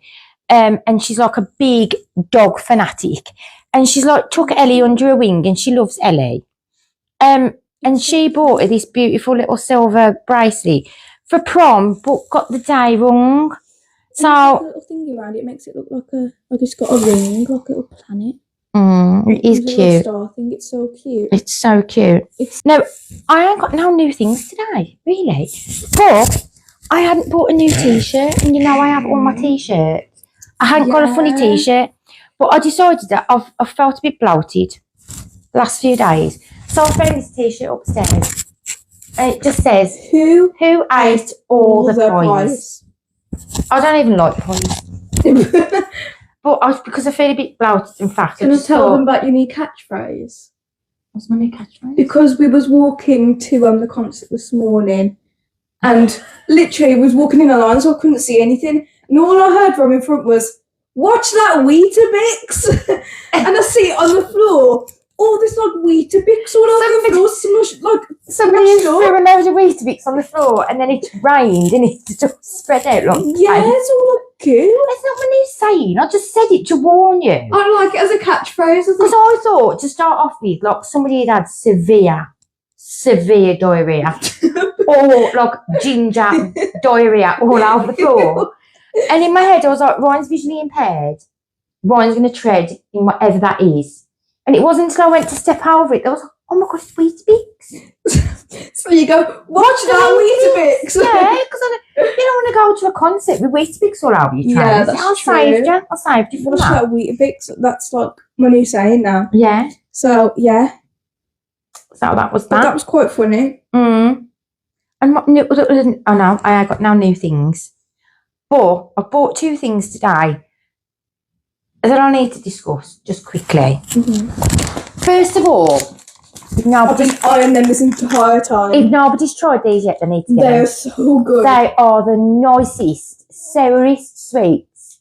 And she's like a big dog fanatic. And she's like took Ellie under her wing and she loves Ellie. And she bought her this beautiful little silver bracelet for prom, but got the day wrong. So a little thingy around it makes it look like it's got a ring, like a little planet. It is cute. Star thing. It's so cute. It's so cute. No, I ain't got no new things today, really. But I hadn't bought a new t-shirt, and you know I have all my t-shirts. I hadn't got a funny t-shirt, but I decided that I've felt a bit bloated the last few days. So I found this t-shirt upstairs. And it just says, Who ate all the pies? I don't even like pies. But because I feel a bit bloated and fat. Can I tell them about your new catchphrase? What's my new catchphrase? Because we was walking to the concert this morning and literally was walking in a line so I couldn't see anything. And all I heard from in front was, watch that Weetabix! And I see it on the floor. All this like Weetabix all over the floor, smushed, like somebody threw a load of Weetabix on the floor and then it rained and it just spread out like it's all like goo. That's not my new saying. I just said it to warn you. I like it as a catchphrase. Because I thought to start off with, like somebody had severe diarrhea or like ginger diarrhea all over the floor. And in my head I was like, Ryan's visually impaired. Ryan's going to tread in whatever that is. And it wasn't until I went to step over it that I was like, oh my God, it's Weetabix. So you go, watch that Weetabix. Yeah, because you don't want to go to a concert with Weetabix all over your Yeah, that's true. I saved you from Watch that. that Weetabix. That's like my new saying now. Yeah. So, yeah. So that was But that was quite funny. And what new, oh no, I got now new things. But I bought two things today that I need to discuss just quickly. First of all, I've been eyeing them this entire time. If nobody's tried these yet, they need to get them. They're so good. They are the nicest, sourest sweets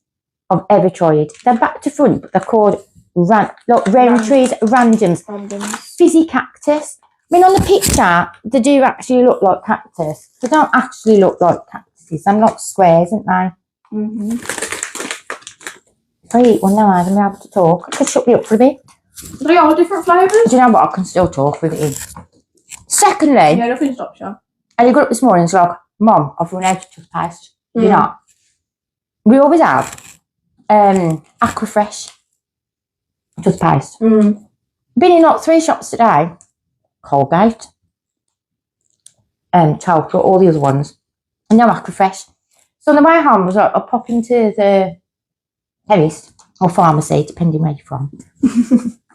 I've ever tried. They're back to front, but they're called Rentries Randoms. Fizzy cactus. I mean, on the picture, they do actually look like cactus. They don't actually look like cactuses. They're not squares, aren't they? If I eat one now, I'm going to be able to talk. I could shut me up for a bit. They are different flavours. Do you know what? I can still talk with it in. Secondly, Yeah, nothing stops you. and you got up this morning and it's like, Mum, I've run out of toothpaste. You know, we always have Aquafresh toothpaste. Been in like 3 shops today. Colgate, Chocolate, all the other ones. And no Aquafresh. So on the way home, I was like, I'll pop into the chemist or pharmacy, depending where you're from,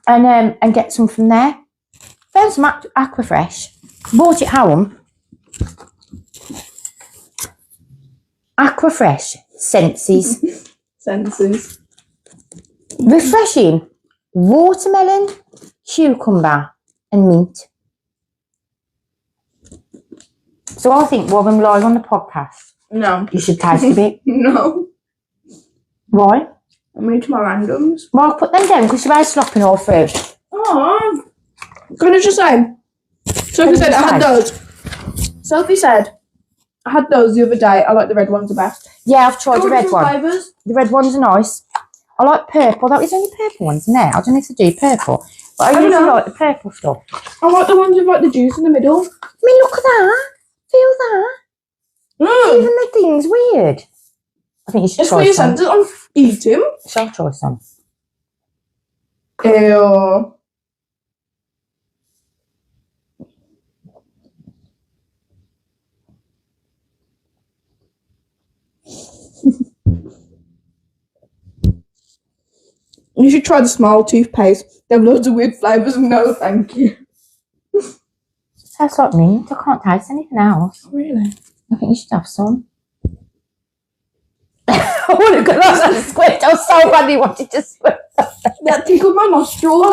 and get some from there. Found some Aquafresh, bought it home. Aquafresh Senses. Refreshing watermelon, cucumber, and mint. So I think while I'm live on the podcast, No. you should taste a bit. No. Why? I'm into my randoms. Well, I'll put them down because you're both slopping all through. Oh. Can I just say? Sophie said I had those. Sophie said I had those the other day. I like the red ones the best. Yeah, I've tried the red one. Flavours. The red ones are nice. I like purple, though. Is there any purple ones in there? I don't know if they do purple. But I usually like the purple stuff. I like the ones with like the juice in the middle. I mean, look at that. Feel that. Even the thing's weird. I think you should It's for try your some. senses. I'm eating. Shall I try some? Ew. You should try the Smile toothpaste. They have loads of weird flavours. No, thank you. Tastes like mint. I can't taste anything else. Really? I think you should have some. I want to go out and squirt. I was so badly wanted to squirt. That tickled my nostrils. Oh,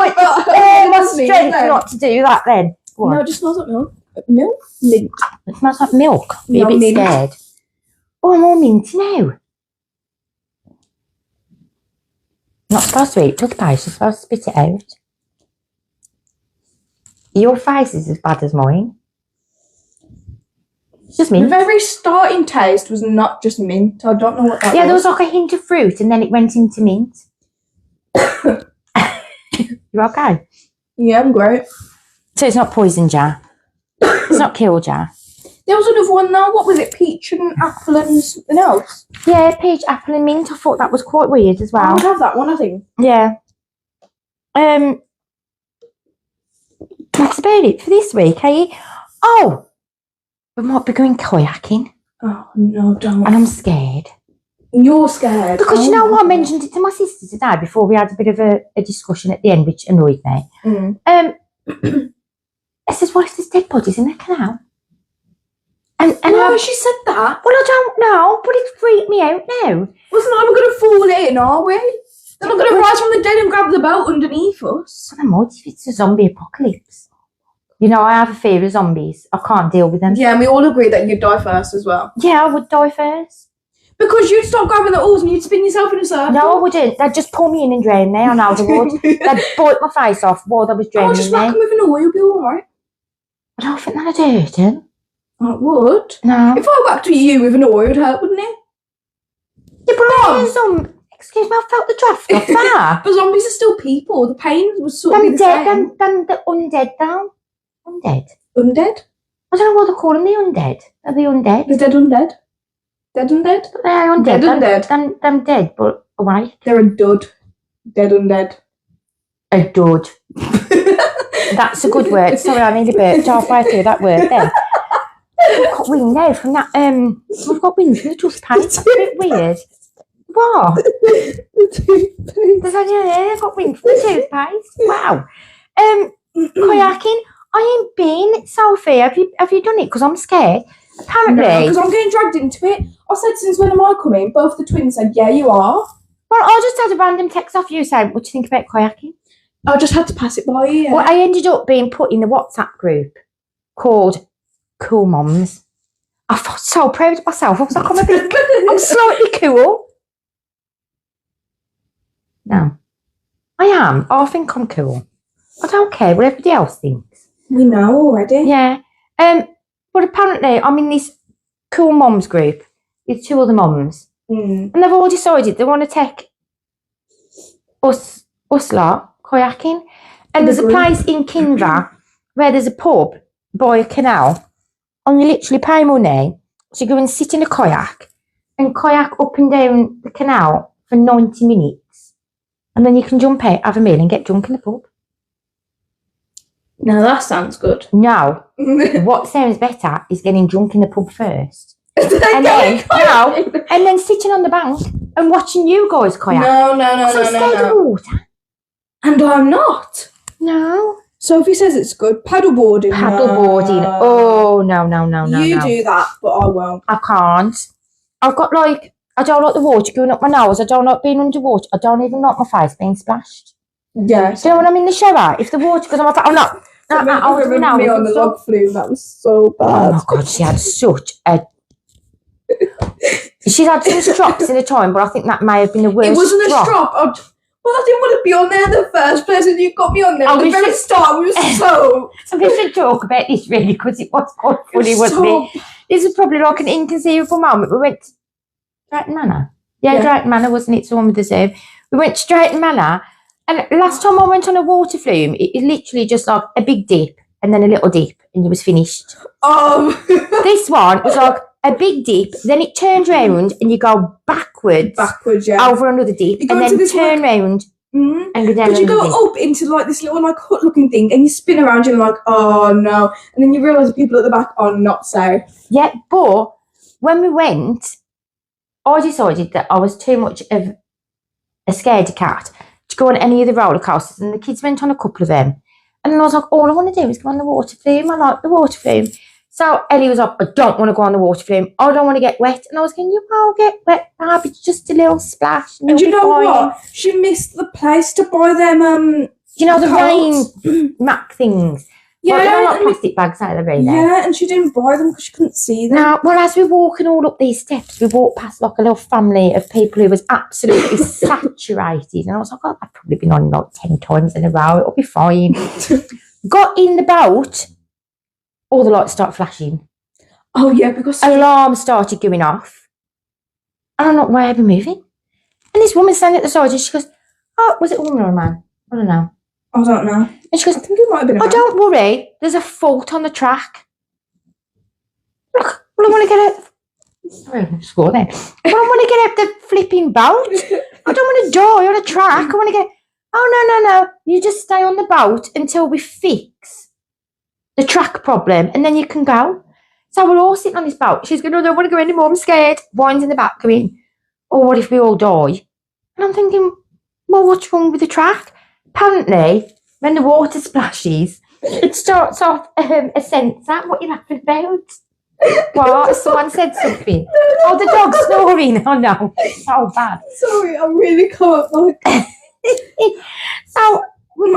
my strength not to do that then. No, it just smells like milk. Milk? Mint. It smells like milk. Be a No, bit mint. scared. Oh, I'm all minty now. Not supposed to eat toothpaste, you're supposed to spit it out. Your face is as bad as mine. It's just mint. The very starting taste was not just mint. I don't know what that was. Yeah, there was like a hint of fruit and then it went into mint. You okay? Yeah, I'm great. So it's not poison jar. It's not kill jar. There was another one now. What was it? Peach and apple and something else? Yeah, peach, apple and mint. I thought that was quite weird as I well. would have that one, I think. Yeah. That's about it for this week, eh? Oh! We might be going kayaking. Oh, no, don't. And I'm scared. You're scared. Because you know what? I mentioned it to my sister today before we had a bit of a discussion at the end, which annoyed me. I says, what if there's dead bodies in the canal? And no, she said that. Well, I don't know, but it freaked me out now. Wasn't that we're going to fall in, are we? They're not going to rise from the dead and grab the boat underneath us. I don't know if it's a zombie apocalypse. You know, I have a fear of zombies. I can't deal with them. Yeah, and we all agree that you'd die first as well. Yeah, I would die first. Because you'd stop grabbing the oars and you'd spin yourself in a circle. No, I wouldn't. They'd just pull me in and drain me. I know they would. They'd bite my face off while they was draining me. Just whack them with an oar, you'll be alright. I don't think that'd hurt him. Oh, it would? No. If I whacked you with an oar, it would hurt, wouldn't it? Yeah, but excuse me, I felt the draft off that. But zombies are still people. The pain was sort of Them the dead, same. them the undead though. Undead. Undead? I don't know what they call them, the undead. Are they undead? The dead undead? Dead undead? They're undead. Dead undead. Them dead, but awake. They're a dud. Dead undead. A dud. That's a good word. Sorry, I need a bit halfway through that word then. We've got wind now from that, we've got wind from the toothpaste. That's a bit weird. What? There's I've got wind from the toothpaste. Wow. Kayaking. I ain't been, Sophie. Have you done it? Because I'm scared. Apparently. Because I'm getting dragged into it. I said, since when am I coming? Both the twins said, yeah, you are. Well, I just had a random text off you saying, what do you think about kayaking? I just had to pass it by you. Yeah. Well, I ended up being put in the WhatsApp group called Cool Moms. I felt so proud of myself. I was like, I'm slightly cool. No. I am. I think I'm cool. I don't care what everybody else thinks. We know already. Yeah. But apparently I'm in this Cool Moms group with two other mums. And they've all decided they want to take us lot kayaking. And there's a place in Kindra where there's a pub by a canal. And you literally pay money to go and sit in a kayak and kayak up and down the canal for 90 minutes. And then you can jump out, have a meal and get drunk in the pub. Now that sounds good. No. What sounds better is getting drunk in the pub first. and then sitting on the bank and watching you guys kayak. No. I'm scared of water. And I'm not. No. Sophie says it's good. Paddleboarding. Paddleboarding. Oh, no. You do that, but I won't. I can't. I've got I don't like the water going up my nose. I don't like being underwater. I don't even like my face being splashed. Yeah. So when I'm in the shower, if the water goes on my face, I'm not. I remember me on the log flume. That was so bad. Oh my God, she had such a... She's had some strops in a time, but I think that may have been the worst. It wasn't a strop. Well, I didn't want to be on there in the first place, and you got me on there. At the very start, we were so... We should talk about this, really, because it was quite funny, wasn't it? This was probably like an inconceivable moment. We went to Drayton Manor. Yeah, Drayton Manor, wasn't it? It's the one with the zoo. We went to Drayton Manor, and last time I went on a water flume, it literally just like a big dip, and then a little dip, and it was finished. Oh! This one was like a big dip, then it turns round and you go backwards. Over another dip, and then turn round and go down. But you go up into like this little like hut looking thing and you spin around and you're like, oh no. And then you realise the people at the back are not safe. Yeah, but when we went, I decided that I was too much of a scaredy cat to go on any of the roller coasters, and the kids went on a couple of them. And then I was like, all I want to do is go on the water flume. I like the water flume. So Ellie was like, I don't want to go on the water flume. I don't want to get wet. And I was going, you won't get wet, Barb. It's just a little splash. And you know what? She missed the place to buy them. You know, the rain Mac things. Yeah. Like, they're like plastic bags out of the rain. Yeah, and she didn't buy them because she couldn't see them. Now, well, as we're walking all up these steps, we walked past like a little family of people who was absolutely saturated. And I was like, oh, I've probably been on like 10 times in a row. It'll be fine. Got in the boat, all the lights start flashing. Oh, yeah, because... Alarm started going off. And I'm like, why are we moving? And this woman standing at the side and she goes, oh, was it a woman or a man? I don't know. I don't know. And she goes, I think it might have been a man. Oh, don't worry, there's a fault on the track. Look, well, I want to get it. Sorry, score then. Well, I want to get up the flipping boat. I don't want to die on a track. I want to get... Oh, no. You just stay on the boat until we fix the track problem and then you can go. So we're all sitting on this boat. She's going, no, I don't want to go anymore. I'm scared. Wine's in the back going, oh, what if we all die? And I'm thinking, well, what's wrong with the track? Apparently, when the water splashes, it starts off a sensor. What are you laughing about? What? Someone said something. Oh, the dog's snoring. Oh, no. It's so bad. Sorry, I really can't, like... So,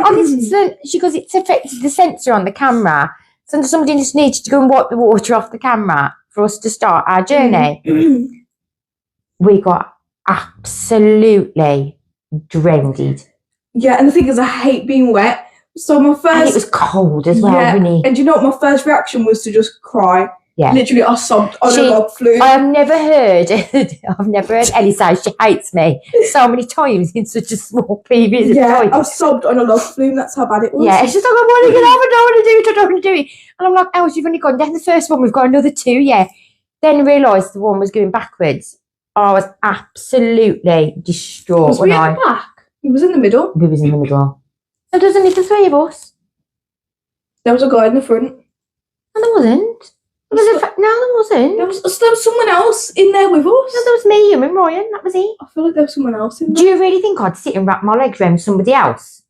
obviously, she goes, it's affected the sensor on the camera. So somebody just needs to go and wipe the water off the camera for us to start our journey. We got absolutely drenched. Yeah, and the thing is, I hate being wet. So my first... And it was cold as well, really. And you know what? My first reaction was to just cry. Yeah. Literally, I sobbed on a log flume. I have never heard Ellie say she hates me so many times in such a small period of time. I sobbed on a log flume. That's how bad it was. Yeah, it's just like, I want to get off, I don't want to do it. And I'm like, oh, you've only gone down the first one, we've got another 2, yeah. Then realised the one was going backwards. I was absolutely distraught. Was we at the back? It was in the middle. We was in the middle. So there was only the 3 of us. There was a guy in the front. No, there wasn't. No, there wasn't. There was someone else in there with us. No, there was me, you and Ryan, that was it. I feel like there was someone else in there. Do you really think I'd sit and wrap my legs around somebody else?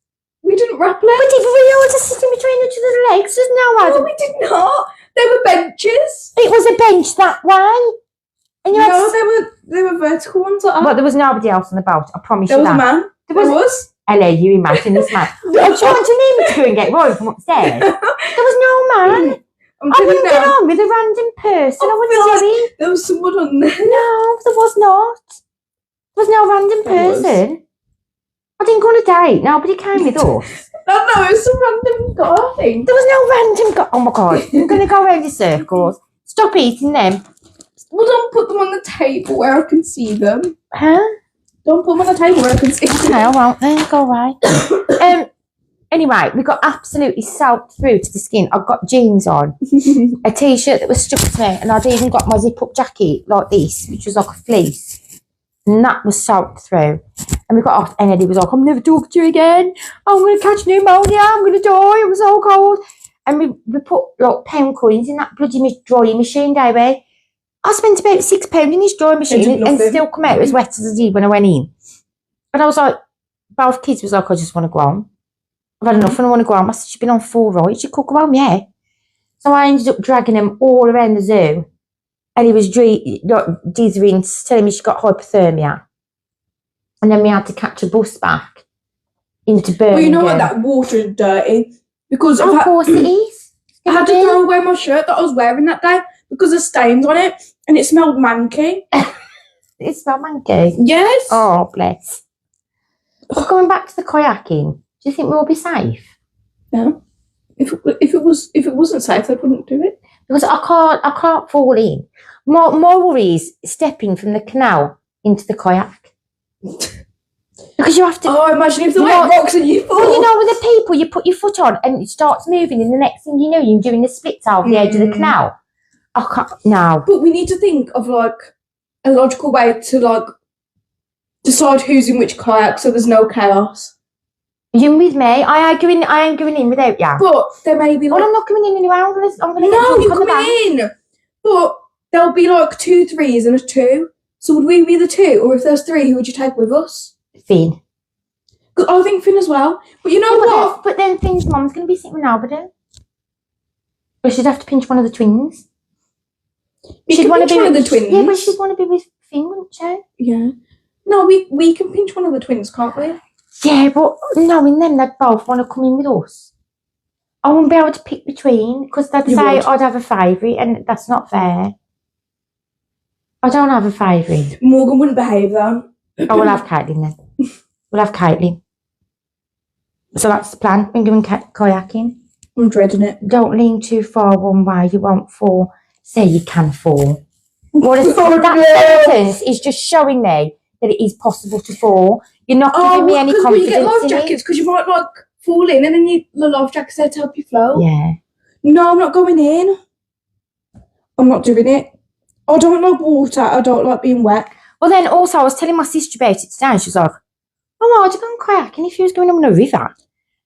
We didn't wrap legs. But did we all just sitting between each other's legs? There's No, we did not. There were benches. It was a bench that way. And you they were vertical ones. But there was nobody else on the boat, I promise you that. There was a man. There was. Ellie, you imagine this man. I'm trying to need me to go and get Roy from upstairs. There was no man. I wouldn't get on with a random person. I wouldn't do it. There was someone on there. No, there was not. There was no random person. I didn't go on a date. Nobody came with us. No, it was some random guy, I think. There was no random guy. Oh my God. I'm going to go around in circles. Stop eating them. Well, don't put them on the table where I can see them. Huh? Don't put them on the table where I can see them. Okay, I won't then. Go away. Anyway, we got absolutely soaked through to the skin. I got jeans on, a t-shirt that was stuck to me, and I'd even got my zip-up jacket like this, which was like a fleece. And that was soaked through. And we got off, and Eddie was like, I'm never talking to you again. I'm going to catch pneumonia. I'm going to die. It was so cold. And we put like pound coins in that bloody drying machine, don't we? I spent about £6 in this drying machine and still come out as wet as I did when I went in. And I was like, both kids was like, I just want to go home. I've had enough and I want to go home. I said, she's been on 4 rides. You could go home, yeah. So I ended up dragging him all around the zoo. And he was dithering, telling me she got hypothermia. And then we had to catch a bus back into Birmingham. Well, you know what? That water is dirty. Because of course it is. I had to throw away my shirt that I was wearing that day because of stains on it. And it smelled manky. It smelled manky? Yes. Oh, bless. But going back to the kayaking, do you think we'll be safe? No. If it wasn't safe, I wouldn't do it. Because I can't fall in. My worry is stepping from the canal into the kayak. Because you have to... Oh, imagine if the wet rocks and you fall. Well, you know, with the people, you put your foot on and it starts moving and the next thing you know, you're doing the splits over the edge of the canal. I can't... No. But we need to think of, like, a logical way to, like, decide who's in which kayak so there's no chaos. You're with me. I ain't going in without you. But there may be, like... Well, I'm not coming in anyway. I'm going to No, you're coming in. But there'll be, like, 2 3s and a 2. So would we be the 2? Or if there's 3, who would you take with us? Finn. I think Finn as well. But you know what? But then Finn's mum's going to be sitting with nobody. But she'd have to pinch one of the twins. She'd want to be one of the twins. Yeah, but she'd want to be with Finn, wouldn't she? Yeah. No, we can pinch one of the twins, can't we? Yeah, but knowing them, they'd both want to come in with us. I wouldn't be able to pick between because they'd say I'd have a favourite, and that's not fair. I don't have a favourite. Morgan wouldn't behave though. Oh, we'll have Caitlin then. We'll have Caitlin. So that's the plan. We're going kayaking. I'm dreading it. Don't lean too far one way, you won't fall. Say you can fall. That sentence is just showing me that it is possible to fall. You're not giving me any confidence. You get life jackets because you might like fall in and then the life jacket's there to help you float. Yeah. No, I'm not going in. I'm not doing it. I don't like water. I don't like being wet. Well, then also I was telling my sister about it today, and she was like, "Oh, I'd go kayaking if you was going on a river,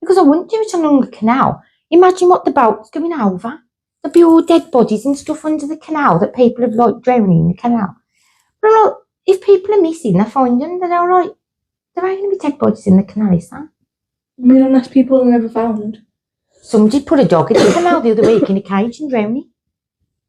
because I wouldn't do it along a canal. Imagine what the boat's going over. There'd be all dead bodies and stuff under the canal that people have like drowning in the canal. But I'm like, if people are missing, they find them. They're all right. There ain't going to be dead bodies in the canal, is there? I mean, unless people are never found. Somebody put a dog in the canal the other week in a cage and drowned it.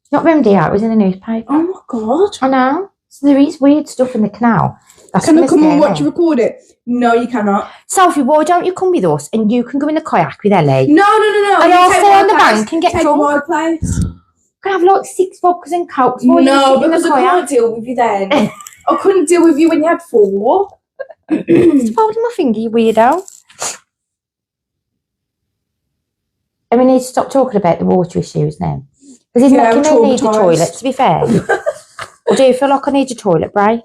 It's not round here, it was in the newspaper. Oh my God. I know. So there is weird stuff in the canal. Can I come and watch you record it? No, you cannot. Sophie, why don't you come with us and you can go in the kayak with Ellie? No. And I'll stay on the bank and get drunk. My place. Can have like 6 vodkas and cokes. No, because I can't deal with you then. I couldn't deal with you when you had 4. Stop holding my finger, you weirdo. And we need to stop talking about the water issues now. Because he's making me need a toilet, to be fair. I do feel like I need a toilet break.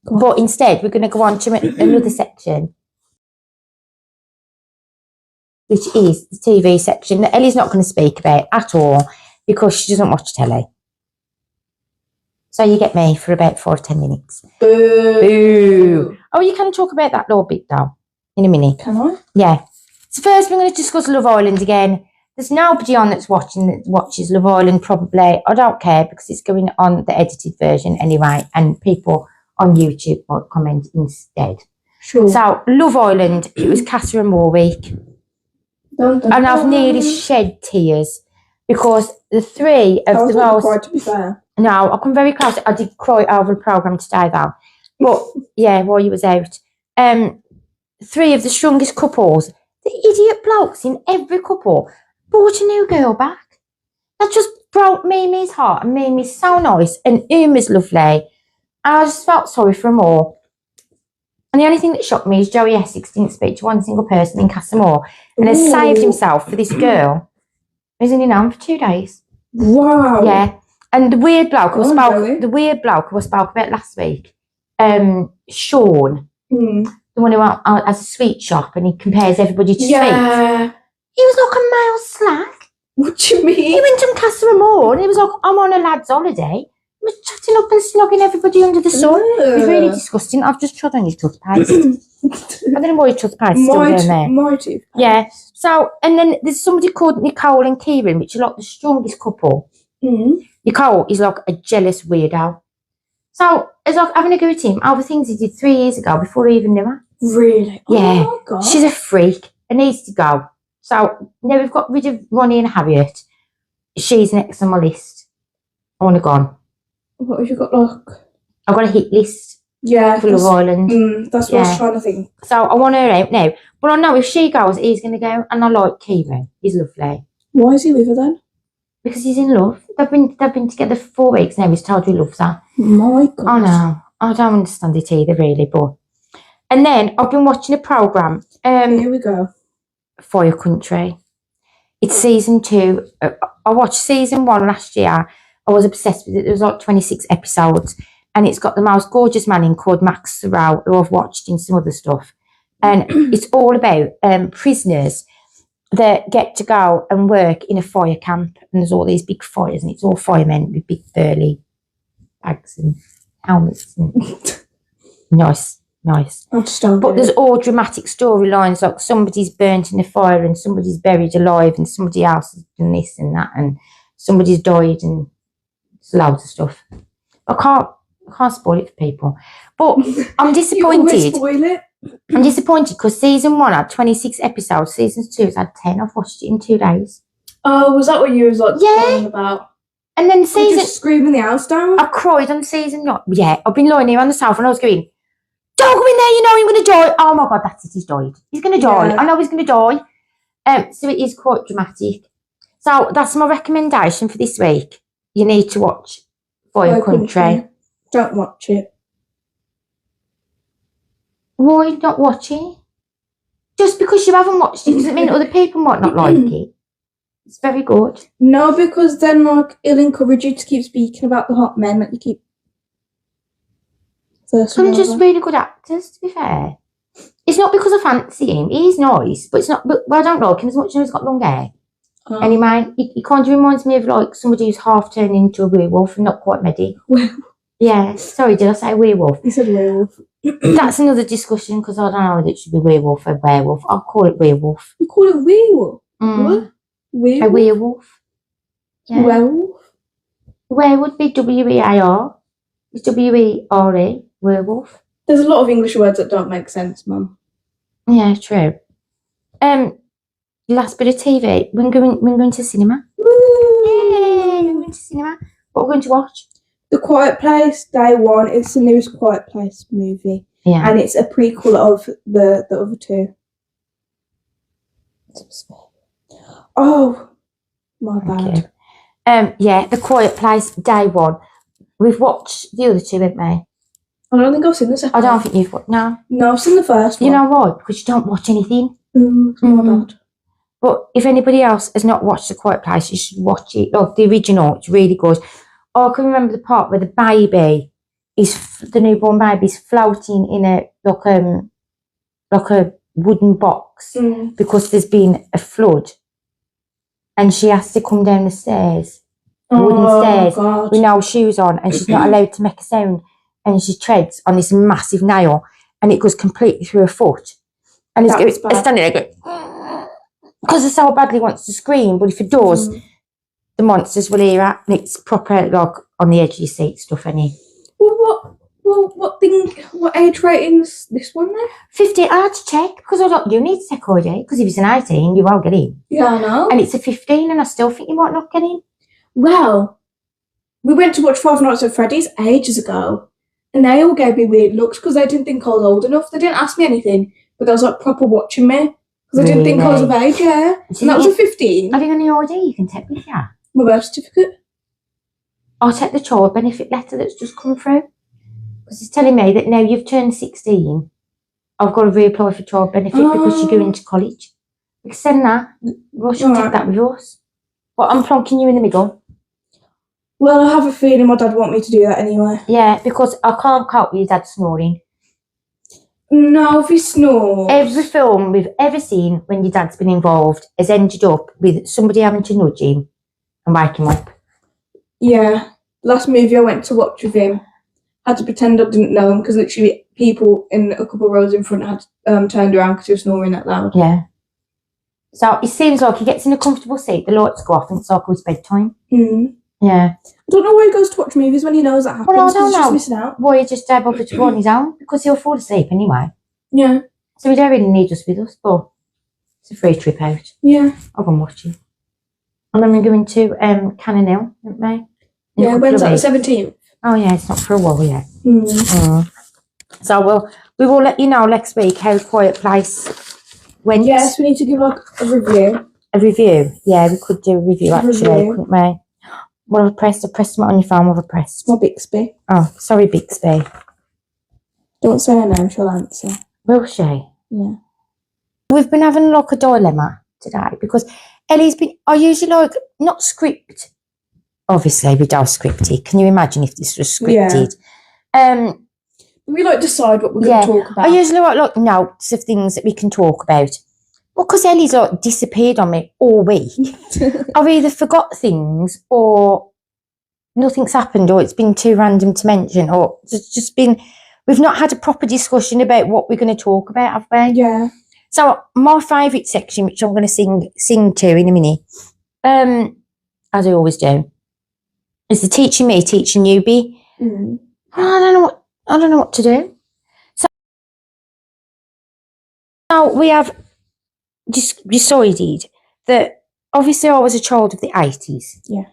But instead, we're going to go on to another section, which is the TV section that Ellie's not going to speak about at all because she doesn't watch telly. So you get me for about 4 or 10 minutes. Boo. Oh, you can talk about that little bit, though, in a minute. Can I? Yeah. So first, we're going to discuss Love Island again. There's nobody on that watches Love Island, probably. I don't care because it's going on the edited version anyway, and people on YouTube might comment instead. Sure. So, Love Island, it was Catherine Moore week. And I've nearly shed tears because the 3 of the most... Cry, to be fair. No, I come very close. I did cry over the programme today, though. But, yeah, while you was out. 3 of the strongest couples, the idiot blokes in every couple, brought a new girl back. That just broke Mimi's heart, and Mimi's so nice, and Uma's lovely. I just felt sorry for them all. And the only thing that shocked me is Joey Essex didn't speak to one single person in Casamore and has saved himself for this girl who's only known for 2 days. Wow. Yeah. And the weird bloke who spoke about last week, Sean, the one who has a sweet shop and he compares everybody to sweets. He was like a male slag. What do you mean? He went to Casamore and he was like, I'm on a lad's holiday. He was chatting up and snogging everybody under the sun. It was really disgusting. I've just trod on your toothpaste. I don't know why your toothpaste is still down there. My toothpaste. Yeah. So, and then there's somebody called Nicole and Kieran, which are like the strongest couple. Nicole is like a jealous weirdo. So, it's like having a go at him over things he did 3 years ago before he even knew her. Really? Yeah. Oh, my God. She's a freak. It needs to go. So, now we've got rid of Ronnie and Harriet. She's next on my list. I want to go on. What have you got, like? I've got a hit list for Love Island. That's what I was trying to think. So I want her out now. But I know if she goes, he's going to go. And I like Kieran. He's lovely. Why is he with her then? Because he's in love. They've been together for 4 weeks now. He's told he loves her. My God. I know. I don't understand it either, really. But and then I've been watching a programme. Here we go. Fire Country. It's season 2. I watched season 1 last year. I was obsessed with it. There was like 26 episodes. And it's got the most gorgeous man in called Max Sorrell, who I've watched in some other stuff. And it's all about prisoners that get to go and work in a fire camp. And there's all these big fires. And it's all firemen with big burly bags and helmets. And nice. But there's all dramatic storylines. Like somebody's burnt in a fire and somebody's buried alive and somebody else has done this and that. And somebody's died and... loads of stuff. I can't spoil it for people. But I'm disappointed. You always spoil it. I'm disappointed because season 1 had 26 episodes, season 2 had 10. I've watched it in 2 days. Oh, was that what you was like talking about? And then Season just screaming the house down. I cried on season 9. Yeah, I've been lying here on the sofa and I was going, don't go in there, you know I'm going to die. Oh my God, that's it, he's died. He's going to die. I know he's going to die. So it is quite dramatic. So that's my recommendation for this week. You need to watch Fire Country. Don't watch it. Why not watch it? Just because you haven't watched it doesn't mean other people might not like it. It's very good. No, because then like it'll encourage you to keep speaking about the hot men that you keep. Some just really good actors, to be fair. It's not because I fancy him. He's nice, but it's not. But I don't like him as much as he's got long hair. Anyway, he kind of reminds me of like somebody who's half turned into a werewolf and not quite ready. Yeah, sorry, did I say werewolf? You said werewolf. That's another discussion because I don't know whether it should be werewolf or werewolf. I'll call it werewolf. You call it werewolf? What? Werewolf? A werewolf. Yeah. Werewolf? Where would be W-E-A-R? It's W-E-R-E, werewolf. There's a lot of English words that don't make sense, Mum. Yeah, true. Last bit of TV. We're going to cinema. Woo! Yay! We're going to cinema. What are we going to watch? The Quiet Place, Day 1. It's the newest Quiet Place movie. Yeah. And it's a prequel of the other two. Oh, my bad. Yeah, The Quiet Place, Day 1. We've watched the other two, haven't we? I don't think I've seen the second one. I don't think you've watched. No, I've seen the first one. You know why? Because you don't watch anything. My bad. But if anybody else has not watched The Quiet Place, you should watch it. Look, the original, it's really good. Oh, I can remember the part where the baby the newborn baby is floating in a wooden box because there's been a flood, and she has to come down the stairs, wooden stairs, with no shoes on, and she's not allowed to make a sound, and she treads on this massive nail, and it goes completely through her foot, and it's standing there going, because it so badly wants to scream, but if it does, the monsters will hear it, and it's proper like on the edge of your seat stuff. What age rating's this one there? 50. I had to check because I thought you need to check ID because if it's an 18, you won't get in. Yeah, I know. And it's a 15, and I still think you might not get in. Well, we went to watch Five Nights at Freddy's ages ago, and they all gave me weird looks because they didn't think I was old enough. They didn't ask me anything, but they was like proper watching me because I didn't think I was of age. Yeah, and that was a 15. Have you got any ID you can take with you? My birth certificate. I'll take the child benefit letter that's just come through. Because it's telling me that now you've turned 16, I've got to reapply for child benefit because you're going to college. We can send that. We should take that with us. But I'm plonking you in the middle. Well, I have a feeling my dad want me to do that anyway. Yeah, because I can't cope with your dad snoring. No, if he snores. Every film we've ever seen when your dad's been involved has ended up with somebody having to nudge him and wake him up. Yeah. Last movie I went to watch with him, had to pretend I didn't know him because literally people in a couple of rows in front had turned around because he was snoring that loud. Yeah. So it seems like he gets in a comfortable seat, the lights go off, and it's like it's bedtime. Yeah. I don't know why he goes to watch movies when he knows that happens. Well, I don't know. He's just missing out. Why he just able to go on his own because he'll fall asleep anyway. Yeah. So we don't really need us with us, but it's a free trip out. Yeah. I'll go and watch it. And then we're going to Cannon Hill, aren't we? Yeah, when's that? The 17th? Oh yeah, it's not for a while yet. So we will let you know next week how Quiet Place went. Yes, we need to give like a review. A review? Yeah, we could do a review actually, couldn't we? What have I pressed? I pressed them on your phone. What have I pressed? My Bixby. Oh, sorry, Bixby. Don't say her name, she'll answer. Will she? Yeah. We've been having like a dilemma today because Ellie's been, I usually like, not script. Obviously, we don't script it. Can you imagine if this was scripted? Yeah. We like decide what we're going to talk about. I usually write like notes of things that we can talk about. Well, because Ellie's like disappeared on me all week. I've either forgot things or nothing's happened or it's been too random to mention or it's just been, we've not had a proper discussion about what we're going to talk about, have we? Yeah. So my favourite section, which I'm going to sing to in a minute, as I always do, is the teaching me, teaching you be. I don't know what to do. Now we have just decided that obviously I was a child of the 80s. Yeah.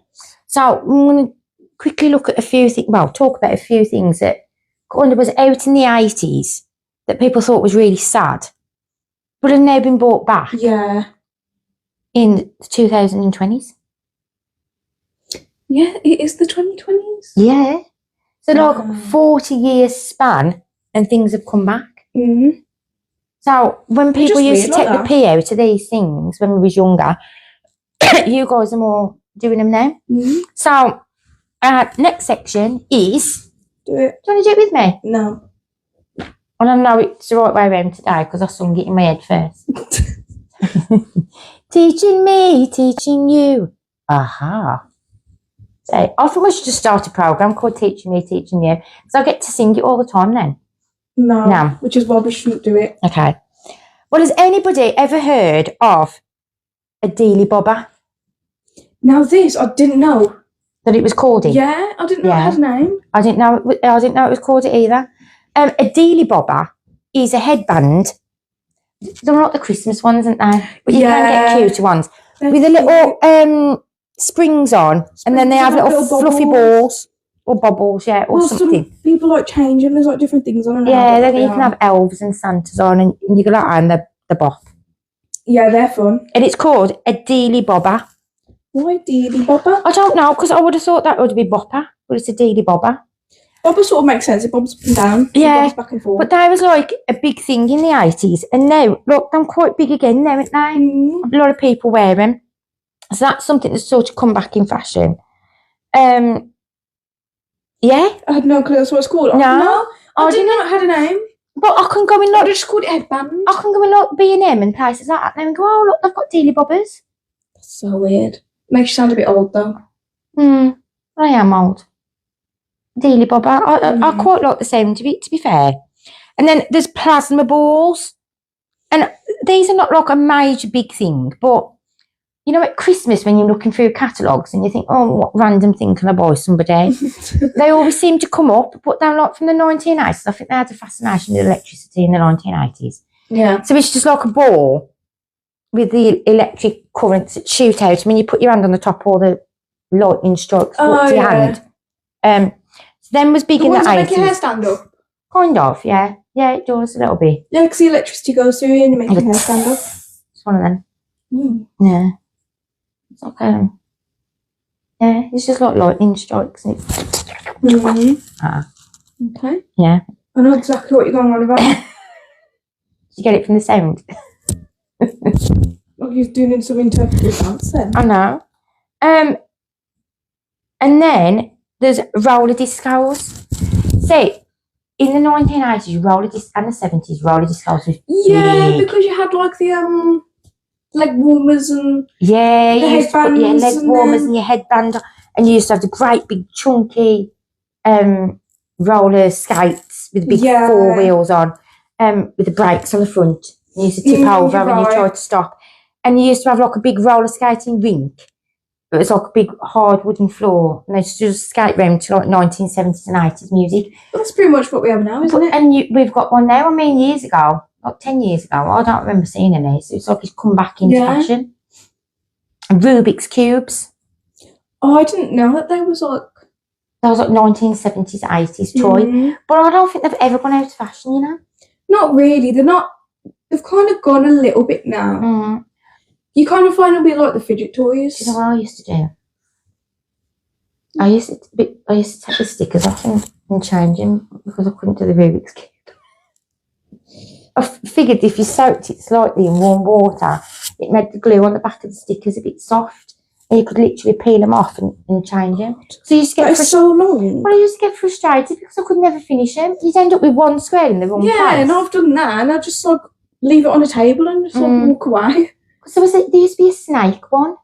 So I'm going to quickly look at a few things, talk about a few things that kind of was out in the 80s that people thought was really sad, but have now been brought back Yeah. in the 2020s. Yeah, it is the 2020s. Yeah. So like Wow. 40 years span and things have come back. Mm-hmm. So when They're people just used to weird take like the pee out of these things when we was younger, you guys are more doing them now. Mm-hmm. So next section is, Do it. do you want to do it with me? No. Well, I know it's the right way around today because I sung it in my head first. Teaching me, teaching you. Aha. So I think we should just start a programme called Teaching Me, Teaching You, because I get to sing it all the time then. No. Which is why we shouldn't do it. Okay. Well, has anybody ever heard of a dealy bobber? Now this, I didn't know. That it was called it? Yeah, I didn't know it had a name. I didn't know it was called it either. A dealy bobber is a headband. They're not the Christmas ones, aren't they? But you can get cuter ones. They're with a little springs on, and then they have little fluffy balls or bobbles, or something. Some people like change them. There's like different things on them. Yeah, then you can have elves and Santas on, and you can like the bop. Yeah, they're fun. And it's called a dealy bobber. Why dealy bobber? I don't know, because I would have thought that would be bopper, but it's a dealy bobber. Bobber sort of makes sense. It bobs up and down. Yeah, It bobs back and forth. but that was like a big thing in the 80s, and now look, they're quite big again now, aren't they? Mm. A lot of people wear them. So that's something that's sort of come back in fashion. Yeah. I had no clue that's what it's called. No, I didn't know it had a name. But I can go in I like just called it headband. I can go in like B&M and places like that now and go, oh look, they've got dealy bobbers. That's so weird. Makes you sound a bit old though. I am old. Dealy bobber. I quite like the sound to be fair. And then there's plasma balls, and these are not like a major big thing, but you know, at Christmas when you're looking through catalogues and you think, oh, what random thing can I buy somebody? They always seem to come up, but they're like from the 1980s. I think they had a fascination with electricity in the 1980s. Yeah. So it's just like a ball with the electric currents that shoot out. I mean, you put your hand on the top, all the lightning strikes up to your hand. So then was big in the 80s. Make your hair stand up? Kind of, yeah. Yeah, it does a little bit. Yeah, because the electricity goes through you and you make your hair stand up. It's one of them. Yeah. It's like, yeah, it's just like lightning strikes. And Okay. Yeah. I know exactly what you're going on about. Did you get it from the sound? Like you're doing some interpretive dance then. I know. And then there's roller discos. See, in the 1980s, and the 70s, roller discos was big. Because you had like the leg warmers and you used to put your leg warmers and your headband on, and you used to have the great big chunky roller skates with the big 4 wheels on, with the brakes on the front. You used to tip over when you tried to stop. And you used to have like a big roller skating rink. It was like a big hard wooden floor, and they just skate round to like 1970s and 80s music. That's pretty much what we have now, isn't it? And we've got one now. I mean, years ago, like 10 years ago, I don't remember seeing any. So it's like it's come back into fashion. And Rubik's Cubes. Oh, I didn't know that they was like... That was like 1970s, 80s toy. But I don't think they've ever gone out of fashion, you know? Not really. They're not... They've kind of gone a little bit now. You kind of find a bit like the fidget toys. Do you know what I used to do? I used to take the stickers off and change them because I couldn't do the Rubik's Cube. I figured if you soaked it slightly in warm water, it made the glue on the back of the stickers a bit soft, and you could literally peel them off and change them. So you used to get so long. Well, I used to get frustrated because I could never finish them. You'd end up with one square in the wrong place. Yeah, and I've done that, and I just like leave it on a table and just like walk away. So there used to be a snake one.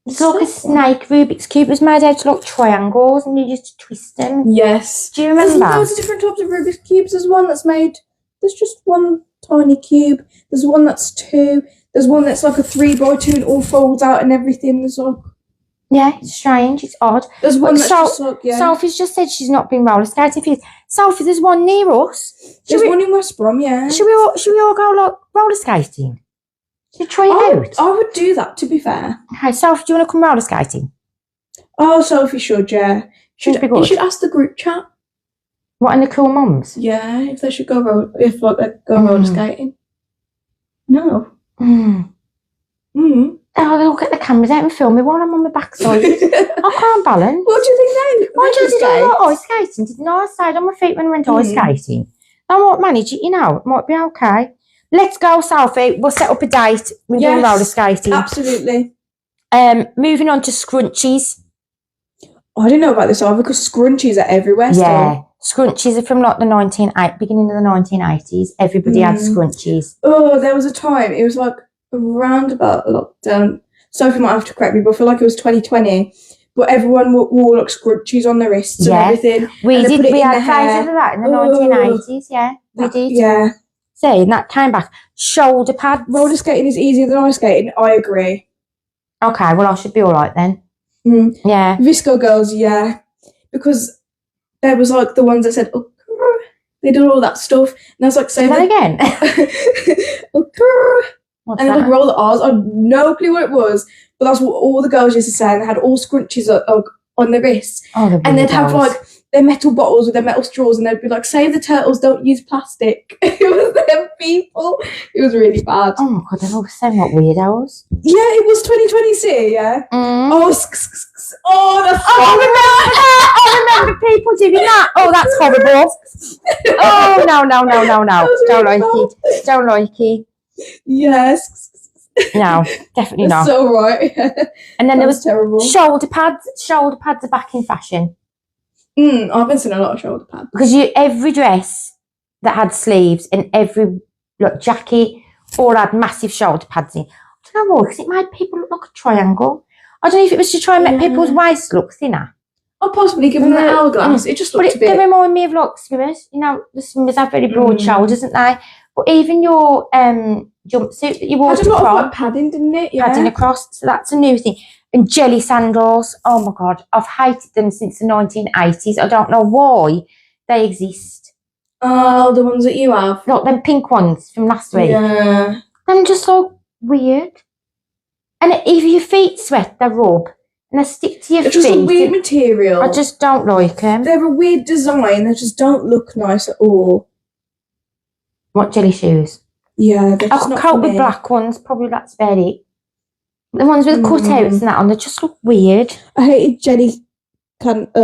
It's like a snake Rubik's Cube. It was made out of like triangles, and you just twist them. Yes. Do you remember? There's loads of different types of Rubik's Cubes. There's one that's made... There's just one tiny cube. There's one that's 2. There's one that's like a 3x2 and all folds out and everything. There's like... Yeah, it's strange. It's odd. There's one But that's just like, yeah. Sophie's just said she's not been roller skating for years. Sophie, there's one near us. There's one in West Brom, yeah. Should we all go like roller skating? Should we try it out? I would do that, to be fair. Okay, Sophie, do you want to come roller skating? Oh, Sophie should, yeah. You should ask the group chat. What, in the cool mums? Yeah, if they should go roller skating. No. Oh, look at the cameras out and film me while I'm on my backside. I can't balance. What do you think Why do you do ice skating? Didn't I stayed on my feet when I went ice skating? I might manage it, It might be okay. Let's go, Sophie. We'll set up a date. We're doing roller skating. Absolutely. Moving on to scrunchies. I didn't know about this either because scrunchies are everywhere still. Scrunchies are from like the beginning of the 1980s. Everybody had scrunchies. Oh, there was a time. It was like around about lockdown. Sophie might have to correct me, but I feel like it was 2020. But everyone wore like scrunchies on their wrists and everything. We did. We had phases of that in the 1980s. Yeah, we did. Yeah. See, and that came back. Shoulder pads. Roller skating is easier than ice skating. I agree. Okay, well I should be all right then. Yeah. Visco girls, yeah, because there was like the ones that said, oh, they did all that stuff, and I was like, say that again. And then like roll the R's. I had no clue what it was, but that's what all the girls used to say. And they had all scrunchies on their wrists, and they'd have like their metal bottles with their metal straws, and they'd be like, "Save the turtles, don't use plastic." It was them people. It was really bad. Oh my god, they're all sound like weirdos. Yeah, it was 2020. Yeah. That's. I remember people doing that. Oh, that's horrible. Oh no. Don't like it. Don't like it. Yes. No, definitely not. So right. And then there was terrible. Shoulder pads. Shoulder pads are back in fashion. I've been seeing a lot of shoulder pads. Because every dress that had sleeves and every jacket all had massive shoulder pads in. I don't know why, because it made people look like a triangle. I don't know if it was to try and make people's waists look thinner. Or possibly give them the hourglass. It just looked a bit. They remind me of like swimmers. The swimmers have very broad shoulders, don't they? But even your jumpsuit that you wore had a lot of padding, didn't it? Yeah. Padding across, so that's a new thing. And jelly sandals. Oh my god, I've hated them since the 1980s. I don't know why they exist. Oh, the ones that you have. Look, them pink ones from last week. Yeah. Them just look weird. And if your feet sweat, they rub. And they stick to your feet. It's just a weird material. I just don't like them. They're a weird design. They just don't look nice at all. What, jelly shoes? Yeah, they're I just could not cope for with me. black ones. Probably that's about it. The ones with cutouts and that on, they just look weird. I hated jelly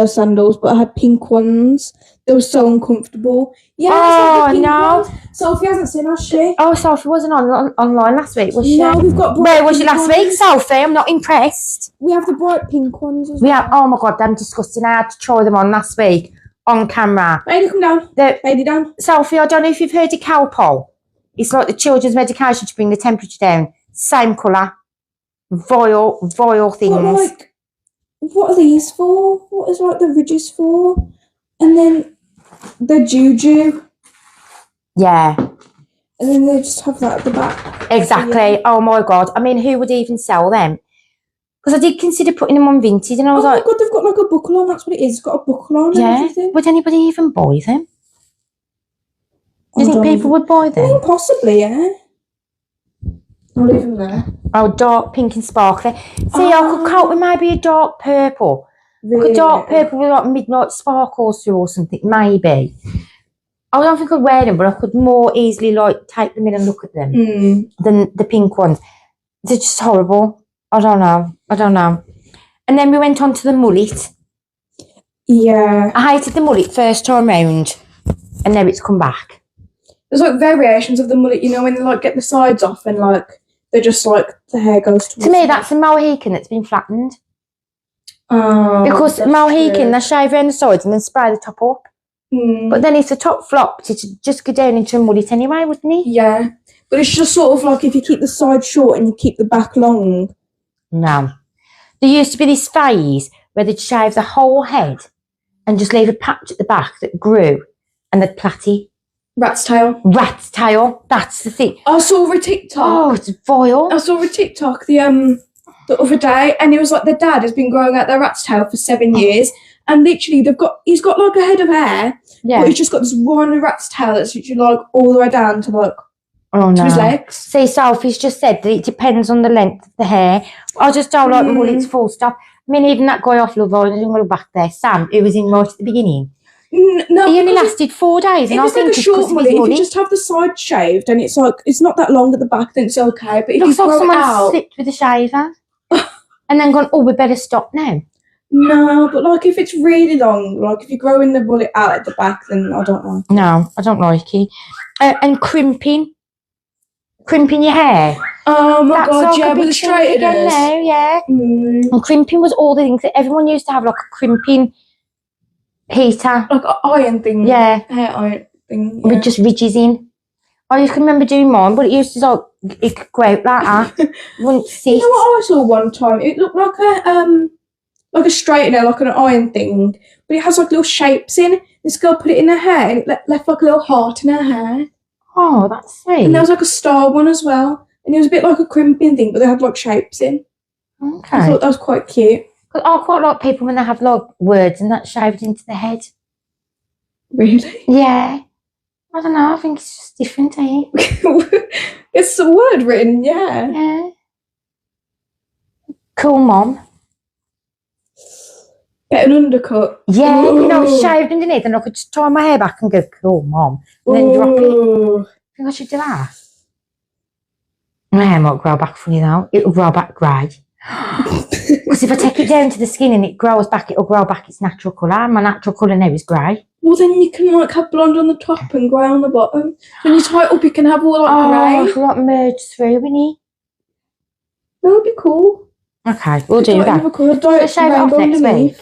sandals, but I had pink ones. They were so uncomfortable. Yeah, oh, the pink no. ones. Sophie hasn't seen us, she? Oh, Sophie wasn't online last week, was she? No, we've got bright Where was she pink last ones. week, Sophie? I'm not impressed. We have the bright pink ones as well. Oh my god, them disgusting. I had to try them on last week on camera. Bailey, come down. Bailey, down. Sophie, I don't know if you've heard of Calpol. It's like the children's medication to bring the temperature down. Same colour. Vile things. But like, what are these for? What is like the ridges for? And then the juju. Yeah. And then they just have that at the back. Exactly. Yeah. Oh my god. I mean, who would even sell them? Because I did consider putting them on Vinted, and I was like, oh my god, they've got like a buckle on. That's what it is. It's got a buckle on. Yeah. And everything. Would anybody even buy them? Do you think people would buy them? I mean, possibly, yeah. I'll leave them there. Oh, dark pink and sparkly. See, I could cope with maybe a dark purple. Really? Like a dark purple with like midnight sparkles through or something, maybe. I don't think I'd wear them, but I could more easily like take them in and look at them than the pink ones. They're just horrible. I don't know. And then we went on to the mullet. Yeah. I hated the mullet first time round, and now it's come back. There's like variations of the mullet, when they like get the sides off and like they're just like the hair goes towards. To me, that's a Mohican that's been flattened. Oh, because Mohican, they shave around the sides and then spray the top up. But then if the top flopped, it'd just go down into a mullet anyway, wouldn't it? Yeah. But it's just sort of like if you keep the side short and you keep the back long. No. There used to be this phase where they'd shave the whole head and just leave a patch at the back that grew and they'd plait it. Rat's tail. Rat's tail. That's the thing. I saw a TikTok. Oh, it's vile. I saw a TikTok. The the other day, and it was like the dad has been growing out their rat's tail for 7 years, and literally he's got like a head of hair, but he's just got this one rat's tail that's literally like all the way down to like to his legs. See, Sophie's just said that it depends on the length of the hair. I just don't like the mullets, full stop. I mean, even that guy off Love Island, I'm going to go back there, Sam, who was in right at the beginning. No, he only lasted 4 days, and I think like a short mullet. If you just have the side shaved and it's like it's not that long at the back, then it's okay. But if looks you like someone out, slipped with a shaver and then gone, oh, we better stop now. No, but like if it's really long, like if you're growing the mullet out at the back, then I don't like it. No, I don't like it. And crimping your hair. Oh my god, yeah, with the straighteners. Now, yeah. And crimping was all the things that everyone used to have, like a crimping heater, like an iron thing. Yeah, hair iron thing. Yeah. With just ridges in. I used to remember doing mine, but it used to like it could go out like that. Wouldn't sit. You know what I saw one time? It looked like a straightener, like an iron thing, but it has like little shapes in. This girl put it in her hair, and it left like a little heart in her hair. Oh, that's sweet. And there was like a star one as well, and it was a bit like a crimping thing, but they had like shapes in. Okay. I thought that was quite cute. I quite like people when they have like words and that shaved into the head. Really? Yeah. I don't know. I think it's just different, eh? It's a word written, yeah. Yeah. Cool, mom. Get an undercut. Yeah, Ooh. you know, it's shaved underneath, and I could just tie my hair back and go, cool, mom. And then drop it. I think I should do that. My hair might grow back funny though. It'll grow back grey. Because if I take it down to the skin and it grows back, it'll grow back its natural colour. My natural colour now is grey. Well, then you can like have blonde on the top and grey on the bottom. When you tie it up, you can have all like grey. Oh, like merge through, innit? That would be cool. Okay, we'll do that. We'll shave it off next week.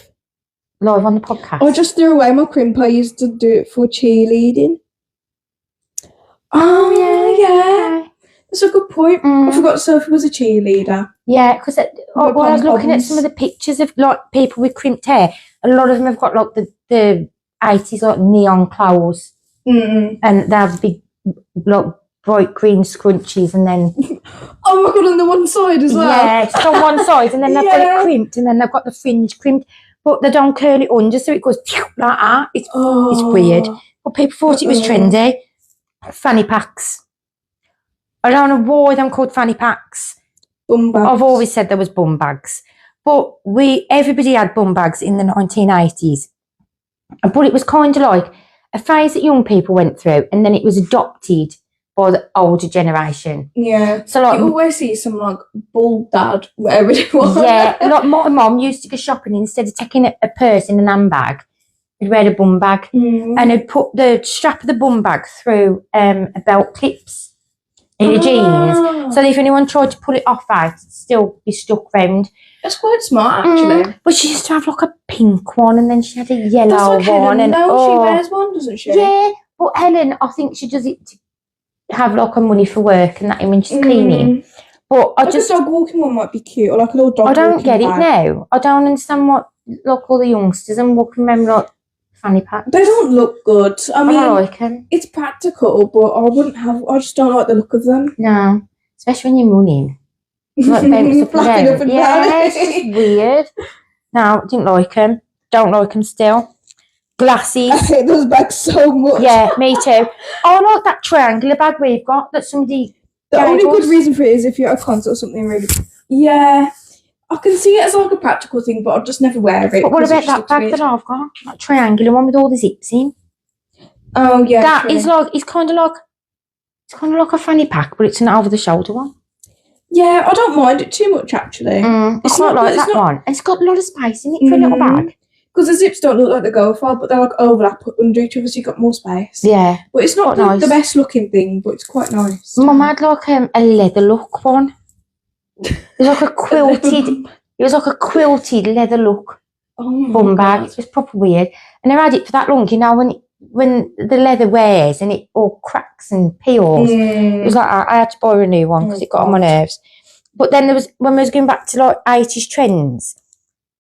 Live on the podcast. I just threw away my crimp. I used to do it for cheerleading. Oh, yeah. That's a good point. I forgot Sophie was a cheerleader. Yeah, because I was looking at some of the pictures of like people with crimped hair. A lot of them have got like the 80s like neon clothes, and they have big like bright green scrunchies, and then oh my god, on the one side as well. Yeah, it's on one side, and then they've got it crimped, and then they've got the fringe crimped, but they don't curl it under, so it goes like that. It's weird, but people thought it was trendy. Fanny packs. I don't know why they're called fanny packs. Bum bags. I've always said there was bum bags, but everybody had bum bags in the 1980s. But it was kind of like a phase that young people went through, and then it was adopted by the older generation. Yeah. So like, you always see some like bald dad, whatever it was. Yeah, like my mum used to go shopping, instead of taking a purse in an handbag, he'd wear a bum bag, and he'd put the strap of the bum bag through a belt clips in the jeans, so that if anyone tried to pull it off out, it'd still be stuck round. That's quite smart, actually. But she used to have like a pink one, and then she had a yellow one. Helen, and she wears one, doesn't she? Yeah, but Helen, I think she does it to have like her money for work and that when she's cleaning. But I just a dog walking one might be cute, or like a little dog. I don't get it now. I don't understand what like all the youngsters and walking around like fanny packs. They don't look good. I mean, don't like them. It's practical, but I just don't like the look of them. No, especially when you're running. Like bounce up and down. Yeah, it's just weird. No, didn't like them. Don't like them still. Glasses. I hate those bags so much. Yeah, me too. I like that triangular bag we've got that somebody. The only good reason for it is if you're at a concert or something really. Yeah, I can see it as like a practical thing, but I'll just never wear it. But what about that bag that I've got? That triangular one with all the zips in. Oh yeah, that is like it's kind of like a fanny pack, but it's an over the shoulder one. Yeah, I don't mind it too much actually. I quite like that one. And it's got a lot of space in it for a little bag. Because the zips don't look like they go far, but they like overlap under each other, so you've got more space. Yeah. But it's not the best looking thing, but it's quite nice. Mum had like a leather look one. It was like a quilted leather look bum bag. It was proper weird. And I had it for that long, you know, when the leather wears and it all cracks and peels. It was like I had to buy a new one because it got on my nerves. But then there was, when we was going back to like 80s trends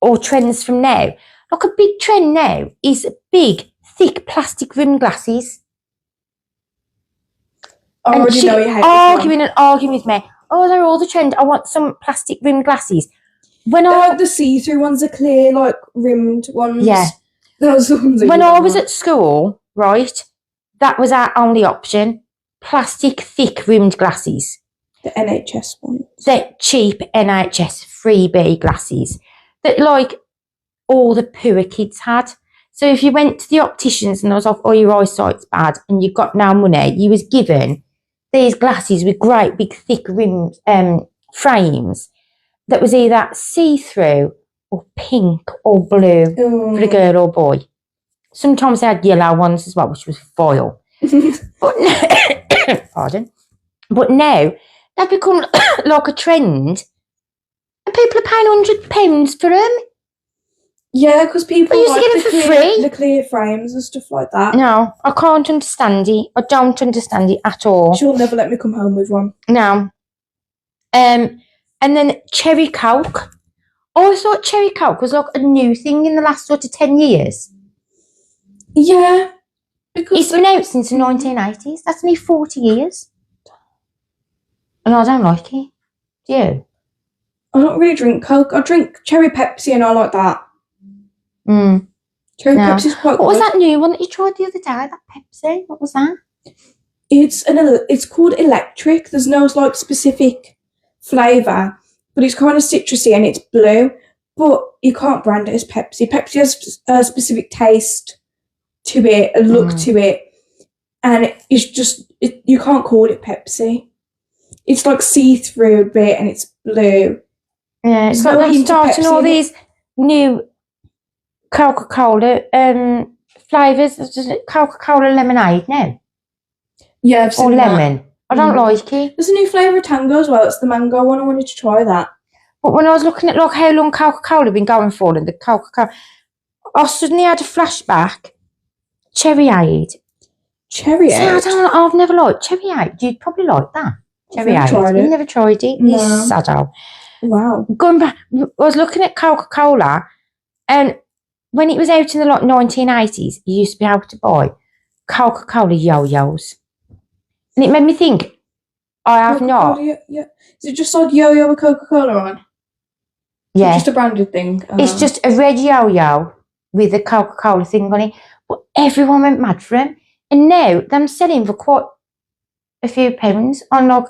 or trends from now, like a big trend now is big, thick plastic rimmed glasses. I already know you hate this one. Arguing with me. oh, they're all the trend. I want some plastic rimmed glasses. When They're like the see-through ones, the clear, like, rimmed ones. Yeah. Those the ones that when you I don't was want. at school, right, that was our only option. Plastic thick rimmed glasses. The NHS ones. They're cheap NHS freebie glasses that like all the poor kids had. So if you went to the opticians and I was like, oh, your eyesight's bad and you got no money, you was given these glasses with great big thick rimmed frames that was either see-through or pink or blue for a girl or boy. Sometimes they had yellow ones as well, which was foil. But pardon. But now they've become like a trend, and people are paying £100 for them. Yeah, because people used to like get it for free. the clear frames and stuff like that. No, I can't understand it. I don't understand it at all. She'll never let me come home with one. No. And then cherry coke. I always thought cherry coke was like a new thing in the last sort of 10 years. Yeah. Because It's been out since the 1980s. That's me 40 years. And I don't like it. Do you? I don't really drink Coke. I drink cherry Pepsi and I like that. Cherry Pepsi's quite good. What was that new one that you tried the other day? That Pepsi? What was that? It's called electric. There's no like specific flavour, but it's kind of citrusy and it's blue. But you can't brand it as Pepsi. Pepsi has a specific taste to it, a look to it, and it's just you can't call it Pepsi. It's like see-through a bit and it's blue. Yeah, it's like they're starting all these new Coca-Cola flavours. There's just Coca-Cola lemonade now. Yeah, I've seen or that. lemon. I don't like it. There's a new flavour of Tango as well. It's the mango one. I wanted to try that. But when I was looking at like how long Coca-Cola had been going for and the Coca-Cola, I suddenly had a flashback. Cherryade. Cherryade? So I've never liked Cherryade. You'd probably like that. Cherryade. You've never tried it? No. You sado. Wow. Going back, I was looking at Coca-Cola, and when it was out in the like 1980s, you used to be able to buy Coca-Cola yo-yos. And it made me think, I have not. Yeah. Is it just like yo-yo with Coca-Cola on? Yeah. It's just a branded thing. It's just a red yo-yo with a Coca-Cola thing on it. But everyone went mad for them. And now they're selling for quite a few pounds on like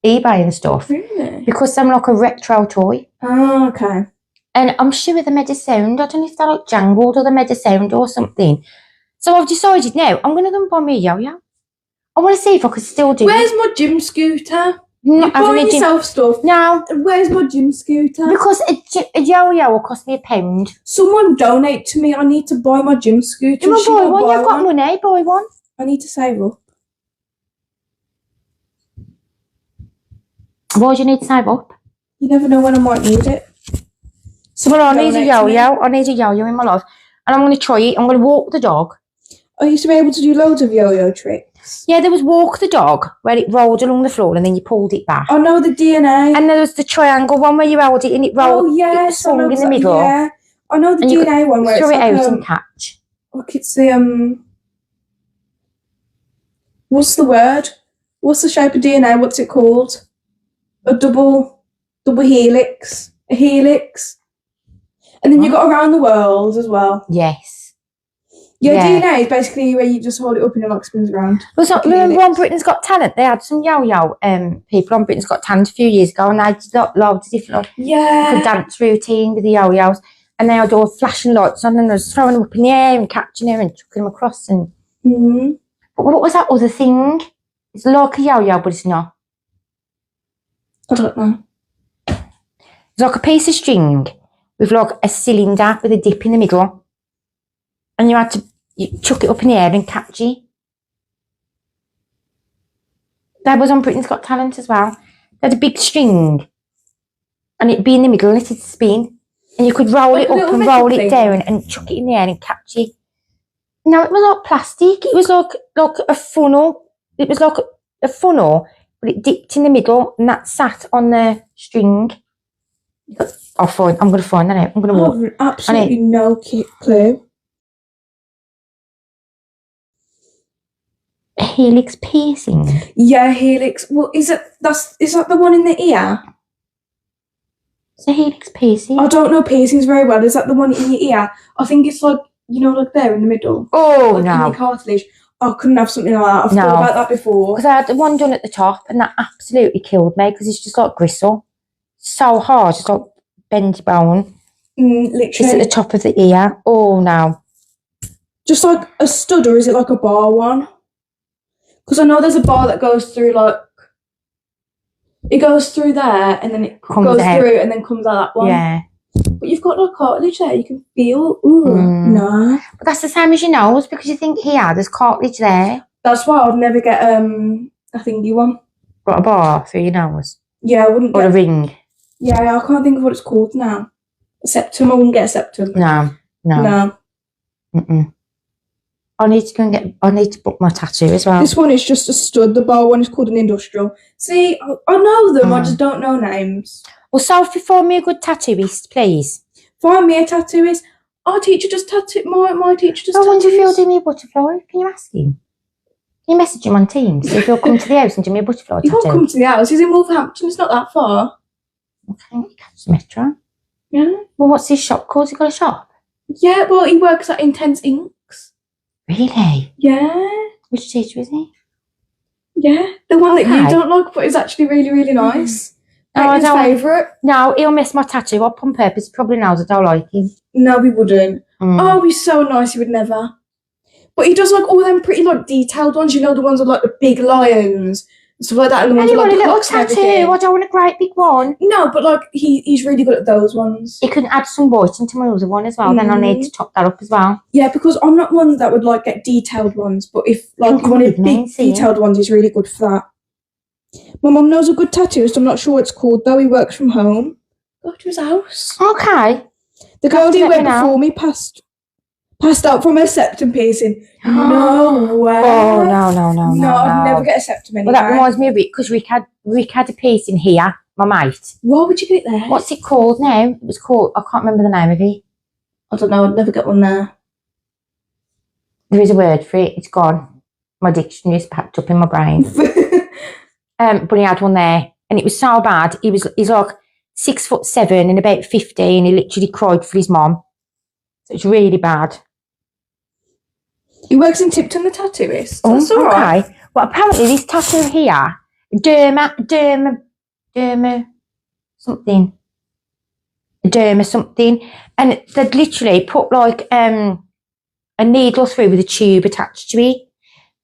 eBay and stuff. Really? Because they're like a retro toy. Oh, okay. And I'm sure they made a sound. I don't know if they're like jangled or they made a sound or something. So I've decided now I'm going to go and buy me a yo-yo. I want to see if I can still do Where's it. my gym scooter? Not You're buying yourself stuff. No. Where's my gym scooter? Because a yo-yo will cost me £1. Someone donate to me. I need to buy my gym scooter. Come on, buy one. You've got money. Buy one. I need to save up. Why do you need to save up? You never know when I might need it. Well, I need a yo-yo. I need a yo-yo in my life. And I'm going to try it. I'm going to walk the dog. I used to be able to do loads of yo-yo tricks. Yeah, there was walk the dog, where it rolled along the floor and then you pulled it back. I know the DNA. And there was the triangle one where you held it and it rolled. Oh, yes. It swung in the middle. Yeah. I know the DNA one where throw it's it like out and catch. Look, it's the what's the word? What's the shape of DNA? What's it called? A double helix. A helix. And then you got around the world as well. Yes. Yeah, DNA is basically where you just hold it up and it like spins around. Well, so, remember on Britain's Got Talent, they had some yo-yo people on Britain's Got Talent a few years ago, and they did loads of different like, dance routine with the yo-yos, and they had all flashing lights on, and they was throwing them up in the air and catching them and chucking them across. And but what was that other thing? It's like a yo-yo, but it's not. I don't know. It's like a piece of string with like a cylinder with a dip in the middle, and you had to chuck it up in the air and catch it. That was on Britain's Got Talent as well. They had a big string and it'd be in the middle and it'd spin. And you could roll it up and roll it down and chuck it in the air and catch it. No, it was like plastic. It was like a funnel. It was like a funnel, but it dipped in the middle and that sat on the string. I'm going to find that out. I'm going to walk. I have absolutely no clue. helix piercing. Yeah, helix. Well, is that the one in the ear? It's a helix piercing. I don't know piercings very well. Is that the one in your ear? I think it's like, you know, like there in the middle. Oh, like in no. your cartilage. I couldn't have something like that. I've thought about that before. Because I had the one done at the top and that absolutely killed me because it's just like gristle. So hard, it's like bendy bone. Literally. It's at the top of the ear. Oh, no. Just like a stud, or is it like a bar one? Because I know there's a bar that goes through like, it goes through there and then it goes through and then comes out that one. Yeah. But you've got like cartilage there, you can feel. Ooh, no. But that's the same as your nose because you think here, there's cartilage there. That's why I'd never get a thingy one. Got a bar through your nose? Yeah, I wouldn't Or get a ring? Yeah, I can't think of what it's called now. A septum, I wouldn't get a septum. No. I need to book my tattoo as well. This one is just a stud. The bar one is called an industrial. See, I know them, I just don't know names. Well, Sophie, find me a good tattooist, please. Find me a tattooist. Our teacher just tattooed. My teacher just I wonder if tattoos. he'll do me a butterfly. Can you ask him? Can you message him on Teams? See if he'll come to the house and do me a butterfly He tattoo. won't come to the house. He's in Wolverhampton. It's not that far. Okay, catch the metro. Yeah. Well, what's his shop called? Has he got a shop? Yeah, well, he works at Intense Inks. Really? Yeah. Which teacher is he? Yeah, the one that you don't like, but is actually really, really nice. No, I his don't. Favourite. No, he'll miss my tattoo up on purpose. He probably knows I don't like him. No, he wouldn't. Oh, he's so nice. He would never. But he does like all them pretty like detailed ones. You know, the ones with like the big lions and stuff like that. And the ones with like a the little clocks and tattoo. everything. I don't want a great big one. No, but like he's really good at those ones. He can add some white into my other one as well. Then I need to top that up as well. Yeah, because I'm not one that would like get detailed ones. But if like you wanted big detailed ones, he's really good for that. My mum knows a good tattooist. I'm not sure what it's called though. He works from home. Go to his house. Okay. The girl who went before me passed out from her septum piercing. No way. Oh, no. No, I'd never get a septum anyway. Well, that reminds me of it because Rick had a piercing here, my mate. Why would you get it there? What's it called now? It was called, I can't remember the name of it. I don't know, I'd never get one there. There is a word for it, it's gone. My dictionary's packed up in my brain. But he had one there and it was so bad. He's like 6'7" and about 15. He literally cried for his mom. So it's really bad. He works in Tipton, the tattooist. That's all right. Okay. Well, apparently this tattoo here, derma something, and they'd literally put like a needle through with a tube attached to it,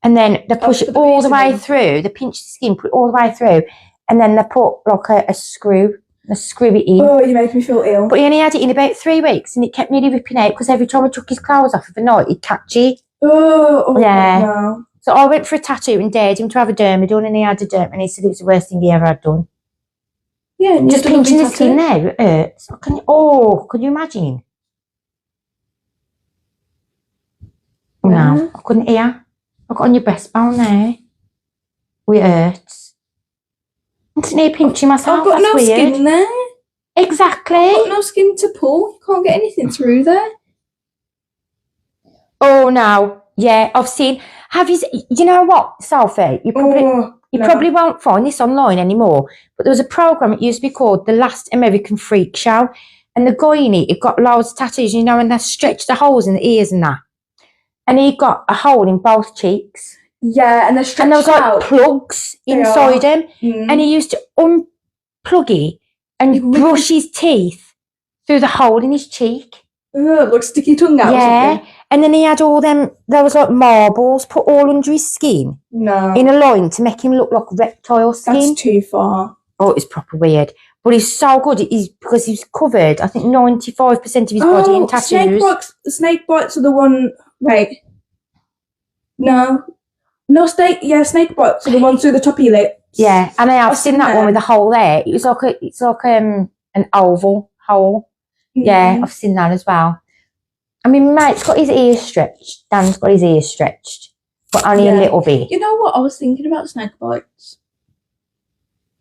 and then they push it all the way through. They pinch the skin, put it all the way through, and then they put like a screw. They screw it in. Oh, you make me feel ill. But he only had it in about 3 weeks, and it kept nearly ripping out because every time I took his clothes off of the night, he'd catch it. Oh yeah. No. So I went for a tattoo and dared him to have a derma done, and he had a derma, and he said it was the worst thing he ever had done. Yeah, and just pinching the skin there, it hurts. Could you imagine? Yeah. No, I couldn't hear. I got on your breastbone there. It hurts. I didn't hear pinching myself. I've got no skin there. Exactly. I've got no skin to pull. You can't get anything through there. Oh no. Yeah, I've seen. You know what, Sophie? You probably won't find this online anymore. But there was a program. It used to be called The Last American Freak Show, and the guy in it got loads of tattoos. You know, and they stretched the holes in the ears and that. And he got a hole in both cheeks. Yeah, and they're stretched and there was like plugs inside him, and he used to unplug it and brush his teeth through the hole in his cheek. Like sticky tongue out. Yeah, or something. And then he had all them. There was like marbles put all under his skin. No, in a line to make him look like reptile skin. That's too far. Oh, it's proper weird. But he's so good. Because he's covered. I think 95% of his body in tattoos. Snake bites are the one. Wait. No, snake bites are the ones through the top of your lips. Yeah, and I've seen that one with the hole there. It's like an oval hole. Yeah, I've seen that as well. I mean, mate's got his ears stretched. Dan's got his ears stretched, but only a little bit. You know what? I was thinking about snake bites.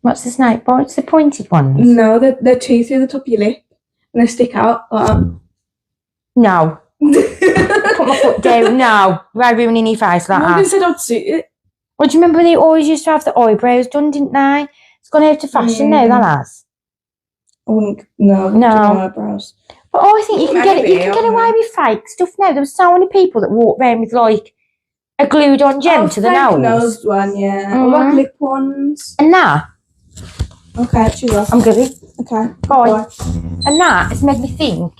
What's the snake bites? The pointed ones? No, they're two through the top of your lip, and they stick out like that. No. Put my foot down. No, we're ruining your face like that. Morgan said I'd suit it. Well, do you remember they always used to have the eyebrows done, didn't they? It's gone out of fashion now, that has. I wouldn't, no. Eyebrows. But I think you can get away with fake stuff now. There were so many people that walk around with like a glued on gem to the nose. Nosed one, yeah. Or like lip ones. And that. Okay, she's off. I'm good. Okay. Bye. And that has made me think.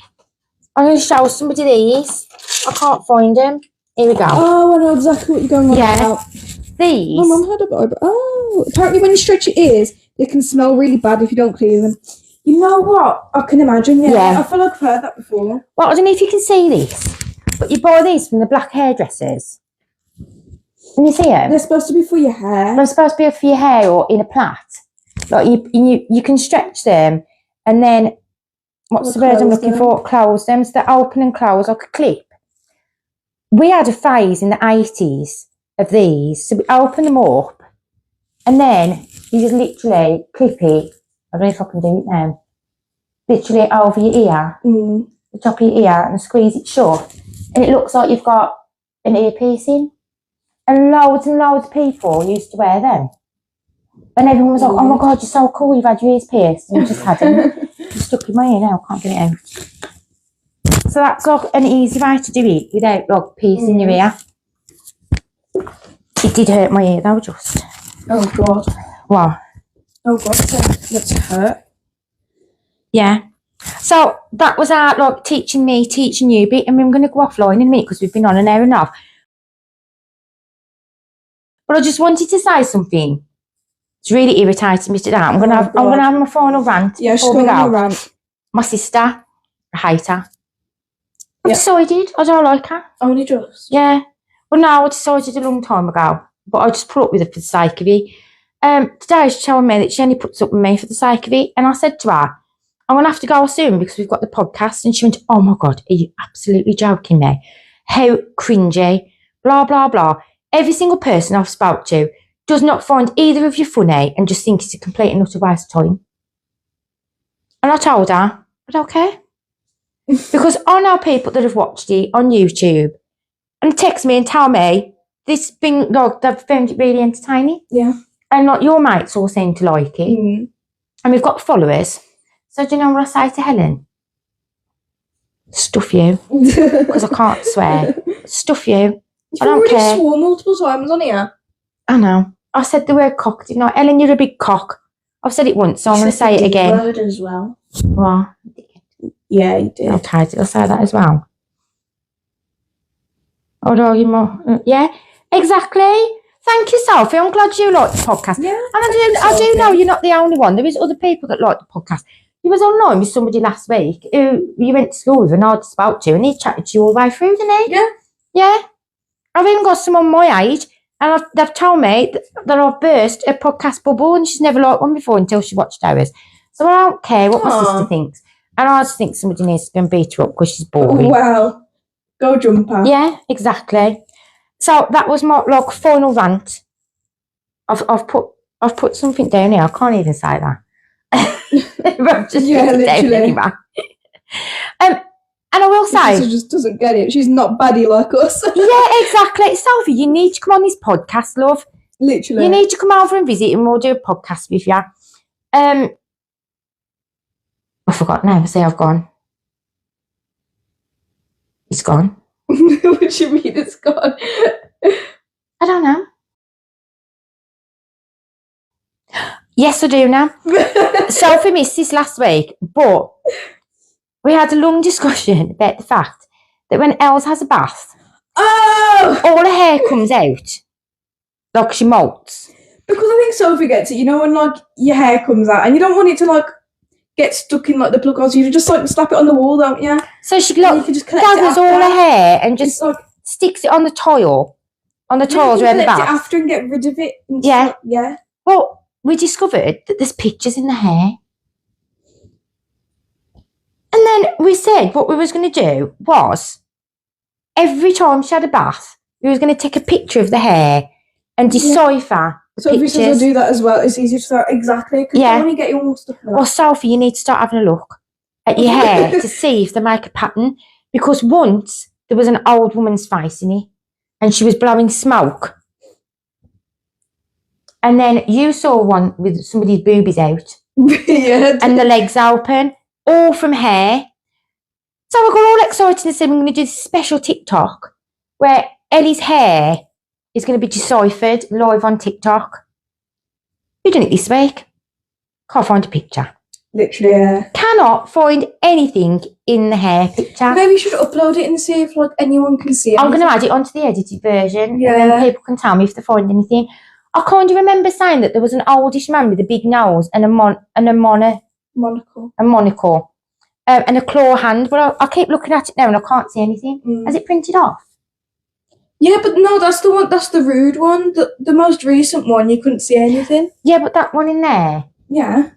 I'm going to show somebody these. I can't find them. Here we go. Oh, I know exactly what you're going on about. These. My mum had a eyebrow. Oh, apparently when you stretch your ears, they can smell really bad if you don't clean them. You know what? I can imagine, yeah. I feel like I've heard that before. Well, I don't know if you can see this, but you buy these from the black hairdressers. Can you see them? They're supposed to be for your hair. They're supposed to be for your hair or in a plait. Like you can stretch them and then, what's the word I'm looking for? Close them. So they open and close like a clip. We had a phase in the 80s of these. So we open them up and then you just literally clip it. I don't know if I can do it now. Literally over your ear, the top of your ear, and squeeze it shut. And it looks like you've got an earpiece in. And loads of people used to wear them. And everyone was like, oh my God, you're so cool, you've had your ears pierced. And I just had them. It's stuck in my ear now, I can't get it out. So that's like an easy way to do it without like piercing your ear. It did hurt my ear though, just. Oh God. Wow. Oh God, that's hurt. Yeah. So that was our like teaching you bit, and we're going to go offline in a minute because we've been on an hour and a half. But I just wanted to say something. It's really irritating me today. I'm gonna have my final rant. Yeah, she's going on a rant. My sister, I hate her. I've decided I don't like her. Only just. Yeah. Well, no, I decided a long time ago, but I just put up with her for the sake of it. Today she's telling me that she only puts up with me for the sake of it, and I said to her, I'm going to have to go soon because we've got the podcast. And she went, oh my God, are you absolutely joking me? How cringy, blah, blah, blah. Every single person I've spoke to does not find either of you funny and just think it's a complete and utter waste of time. And I told her, I don't care. Because I know people that have watched it on YouTube and text me and tell me this thing, like, they've found it really entertaining. Yeah. And like your mates all seem to like it. And we've got followers. So do you know what I say to Helen? Stuff you. Because I can't swear. Stuff you. I don't care. You've already swore multiple times on here. I know. I said the word cock, didn't I? Ellen, you're a big cock. I've said it once, so I'm going to say it again. Word as well. Well, yeah, you did. Okay, did I say that as well? Hold on, yeah, exactly. Thank you, Sophie. I'm glad you like the podcast. Yeah. And I do know you're not the only one. There is other people that like the podcast. You was online with somebody last week who you went to school with and I spoke to, and he chatted to you all the way through, didn't he? Yeah. Yeah. I've even got someone my age, and they've told me that I've burst a podcast bubble, and she's never liked one before until she watched ours. So I don't care what my sister thinks. And I just think somebody needs to go and beat her up because she's boring. Wow. Go jumper. Yeah, exactly. So that was my like final rant. I've put something down here. I can't even say that. Literally. And I will say, she just doesn't get it. She's not baddie like us. Yeah, exactly. Sophie, you need to come on this podcast, love. Literally. You need to come over and visit, and we'll do a podcast with you. I forgot now. Say I've gone. It's gone. What do you mean it's gone? I don't know. Yes, I do now. Sophie missed this last week, but we had a long discussion about the fact that when Els has a bath, all her hair comes out like she molts. Because I think Sophie gets it, you know, when like your hair comes out and you don't want it to like get stuck in like the plug on, so you just like slap it on the wall, don't you? So she like gathers all her hair and just like sticks it on the tile, tiles around the bath. It after and get rid of it. Yeah. Yeah. Well, we discovered that there's pictures in the hair. And then we said what we was going to do was every time she had a bath, we was going to take a picture of the hair and decipher the so pictures. So if you do that as well, it's easier to start exactly. Yeah. You only get your stuff. Well, Sophie, you need to start having a look at your hair to see if they make a pattern. Because once there was an old woman's face in it and she was blowing smoke. And then you saw one with somebody's boobies out. Yeah. And the legs open, all from hair. So I got all excited and said, we're going to do this special TikTok where Ellie's hair is going to be deciphered live on TikTok. Who done it this week? Can't find a picture. Literally, yeah. Cannot find anything in the hair picture. Maybe you should upload it and see if like anyone can see it. I'm going to add it onto the edited version. Yeah. And then people can tell me if they find anything. I kind of remember saying that there was an oldish man with a big nose and a monocle. And a claw hand, but I keep looking at it now and I can't see anything. Has it printed off? Yeah, but no, that's the one. That's the rude one. The most recent one, you couldn't see anything. Yeah, but that one in there. Yeah.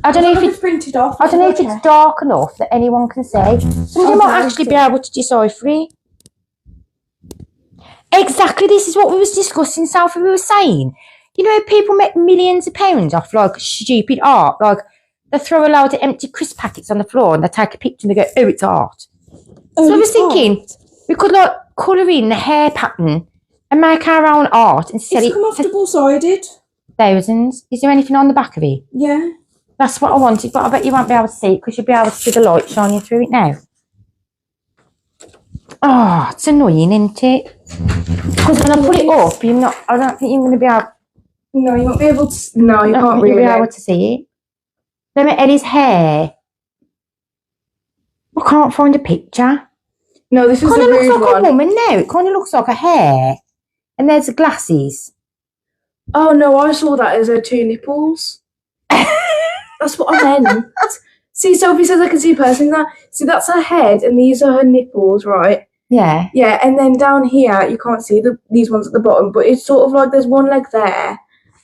I don't know if it's printed off. I don't know if it's dark enough that anyone can see. Somebody might actually be able to decipher it. Exactly, this is what we was discussing, Sophie. We were saying, you know, people make millions of pounds off like stupid art. Like they throw a load of empty crisp packets on the floor and they take a picture and they go, oh, it's art. So I was thinking we could like colour in the hair pattern and make our own art and sell it. It's come double-sided. Thousands. Is there anything on the back of it? Yeah. That's what I wanted, but I bet you won't be able to see it because you'll be able to see the light shining through it now. Oh, it's annoying, isn't it? Because when I put it up, I don't think you're going to be able... No, you won't be able to... No, you can't really. You'll be able to see it. Then at Eddie's hair. I can't find a picture. No, this is the rude one. It kind of looks like a woman now. It kind of looks like a hair. And there's the glasses. Oh, no, I saw that as her two nipples. That's what I meant. See, Sophie says I can see a person there. See, that's her head and these are her nipples, right? Yeah. Yeah, and then down here, you can't see these ones at the bottom, but it's sort of like there's one leg there.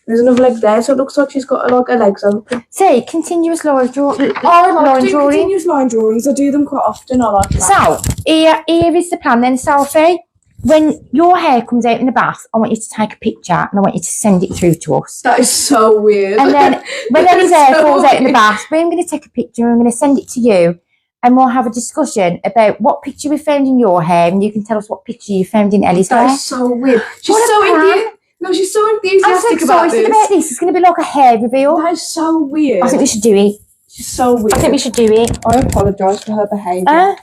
There's another leg there, so it looks like she's got like her legs open. See, continuous line drawing. I like doing continuous line drawings. I do them quite often. I like that. So, here is the plan then, Sophie. When your hair comes out in the bath, I want you to take a picture and I want you to send it through to us. That is so weird. And then when Ellie's hair falls out in the bath, we're going to take a picture and we're going to send it to you and we'll have a discussion about what picture we found in your hair and you can tell us what picture you found in Ellie's hair. That is so weird. She's so enthusiastic about this. It's going to be like a hair reveal. That is so weird. I think we should do it. She's so weird. I think we should do it. I apologise for her behaviour.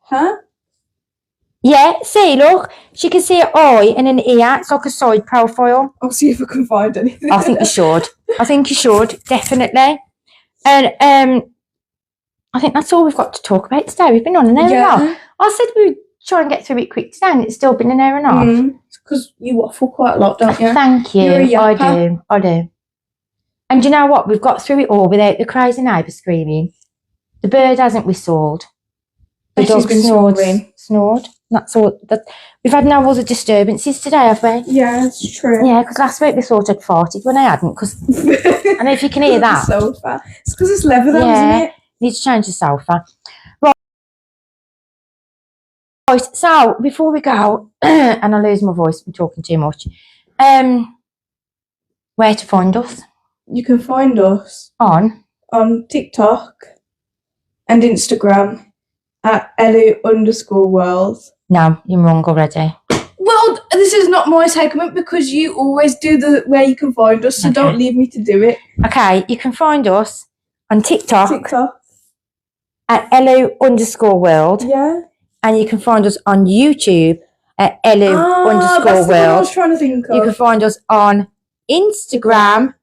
Huh? Yeah, see, look. She can see an eye and an ear. It's like a side profile. I'll see if I can find anything. I think you should. I think you should, definitely. And I think that's all we've got to talk about today. We've been on an hour and a half. I said we'd try and get through it quick today and it's still been an hour and a half. It's because you waffle quite a lot, don't you? Thank you. You're a I do. And do you know what? We've got through it all without the crazy neighbour screaming. The bird hasn't whistled. The dog snored. That's all. We've had no other disturbances today, have we? Yeah, it's true. Yeah, because last week they thought I'd farted when I hadn't. Cause, I know if you can hear that. The sofa. It's because it's leather, though, isn't it? Need to change the sofa. Right, so before we go, and I lose my voice from talking too much, where to find us? You can find us on TikTok and Instagram at ellou.world. No, you're wrong already. Well, this is not my segment because you always do the where you can find us, so don't leave me to do it. Okay, you can find us on TikTok at ellou.world. Yeah. And you can find us on YouTube at ellou.world. That's the one I was trying to think of. You can find us on Instagram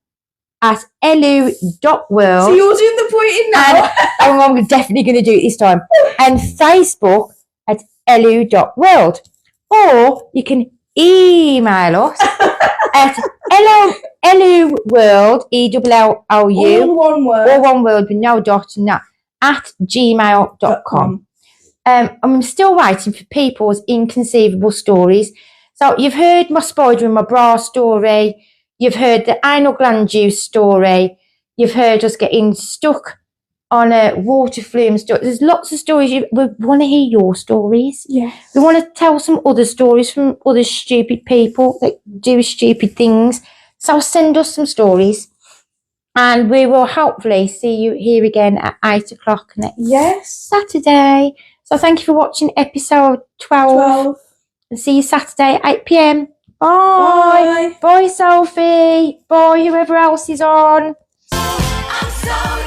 at ellou.world. So you're doing the pointing now. And I'm definitely going to do it this time. And Facebook at ellou.world. Or you can email us at ellou.world, ELLOU. All one word. All one word with no dot and that, at gmail.com. I'm still waiting for people's inconceivable stories. So you've heard my spider in my bra story. You've heard the anal gland juice story. You've heard us getting stuck on a water flume story. There's lots of stories. We want to hear your stories. Yes. We want to tell some other stories from other stupid people that do stupid things. So send us some stories. And we will hopefully see you here again at 8 o'clock next Saturday. So thank you for watching episode 12. And see you Saturday, 8 p.m. Bye. Bye, Sophie. Bye, whoever else is on. I'm so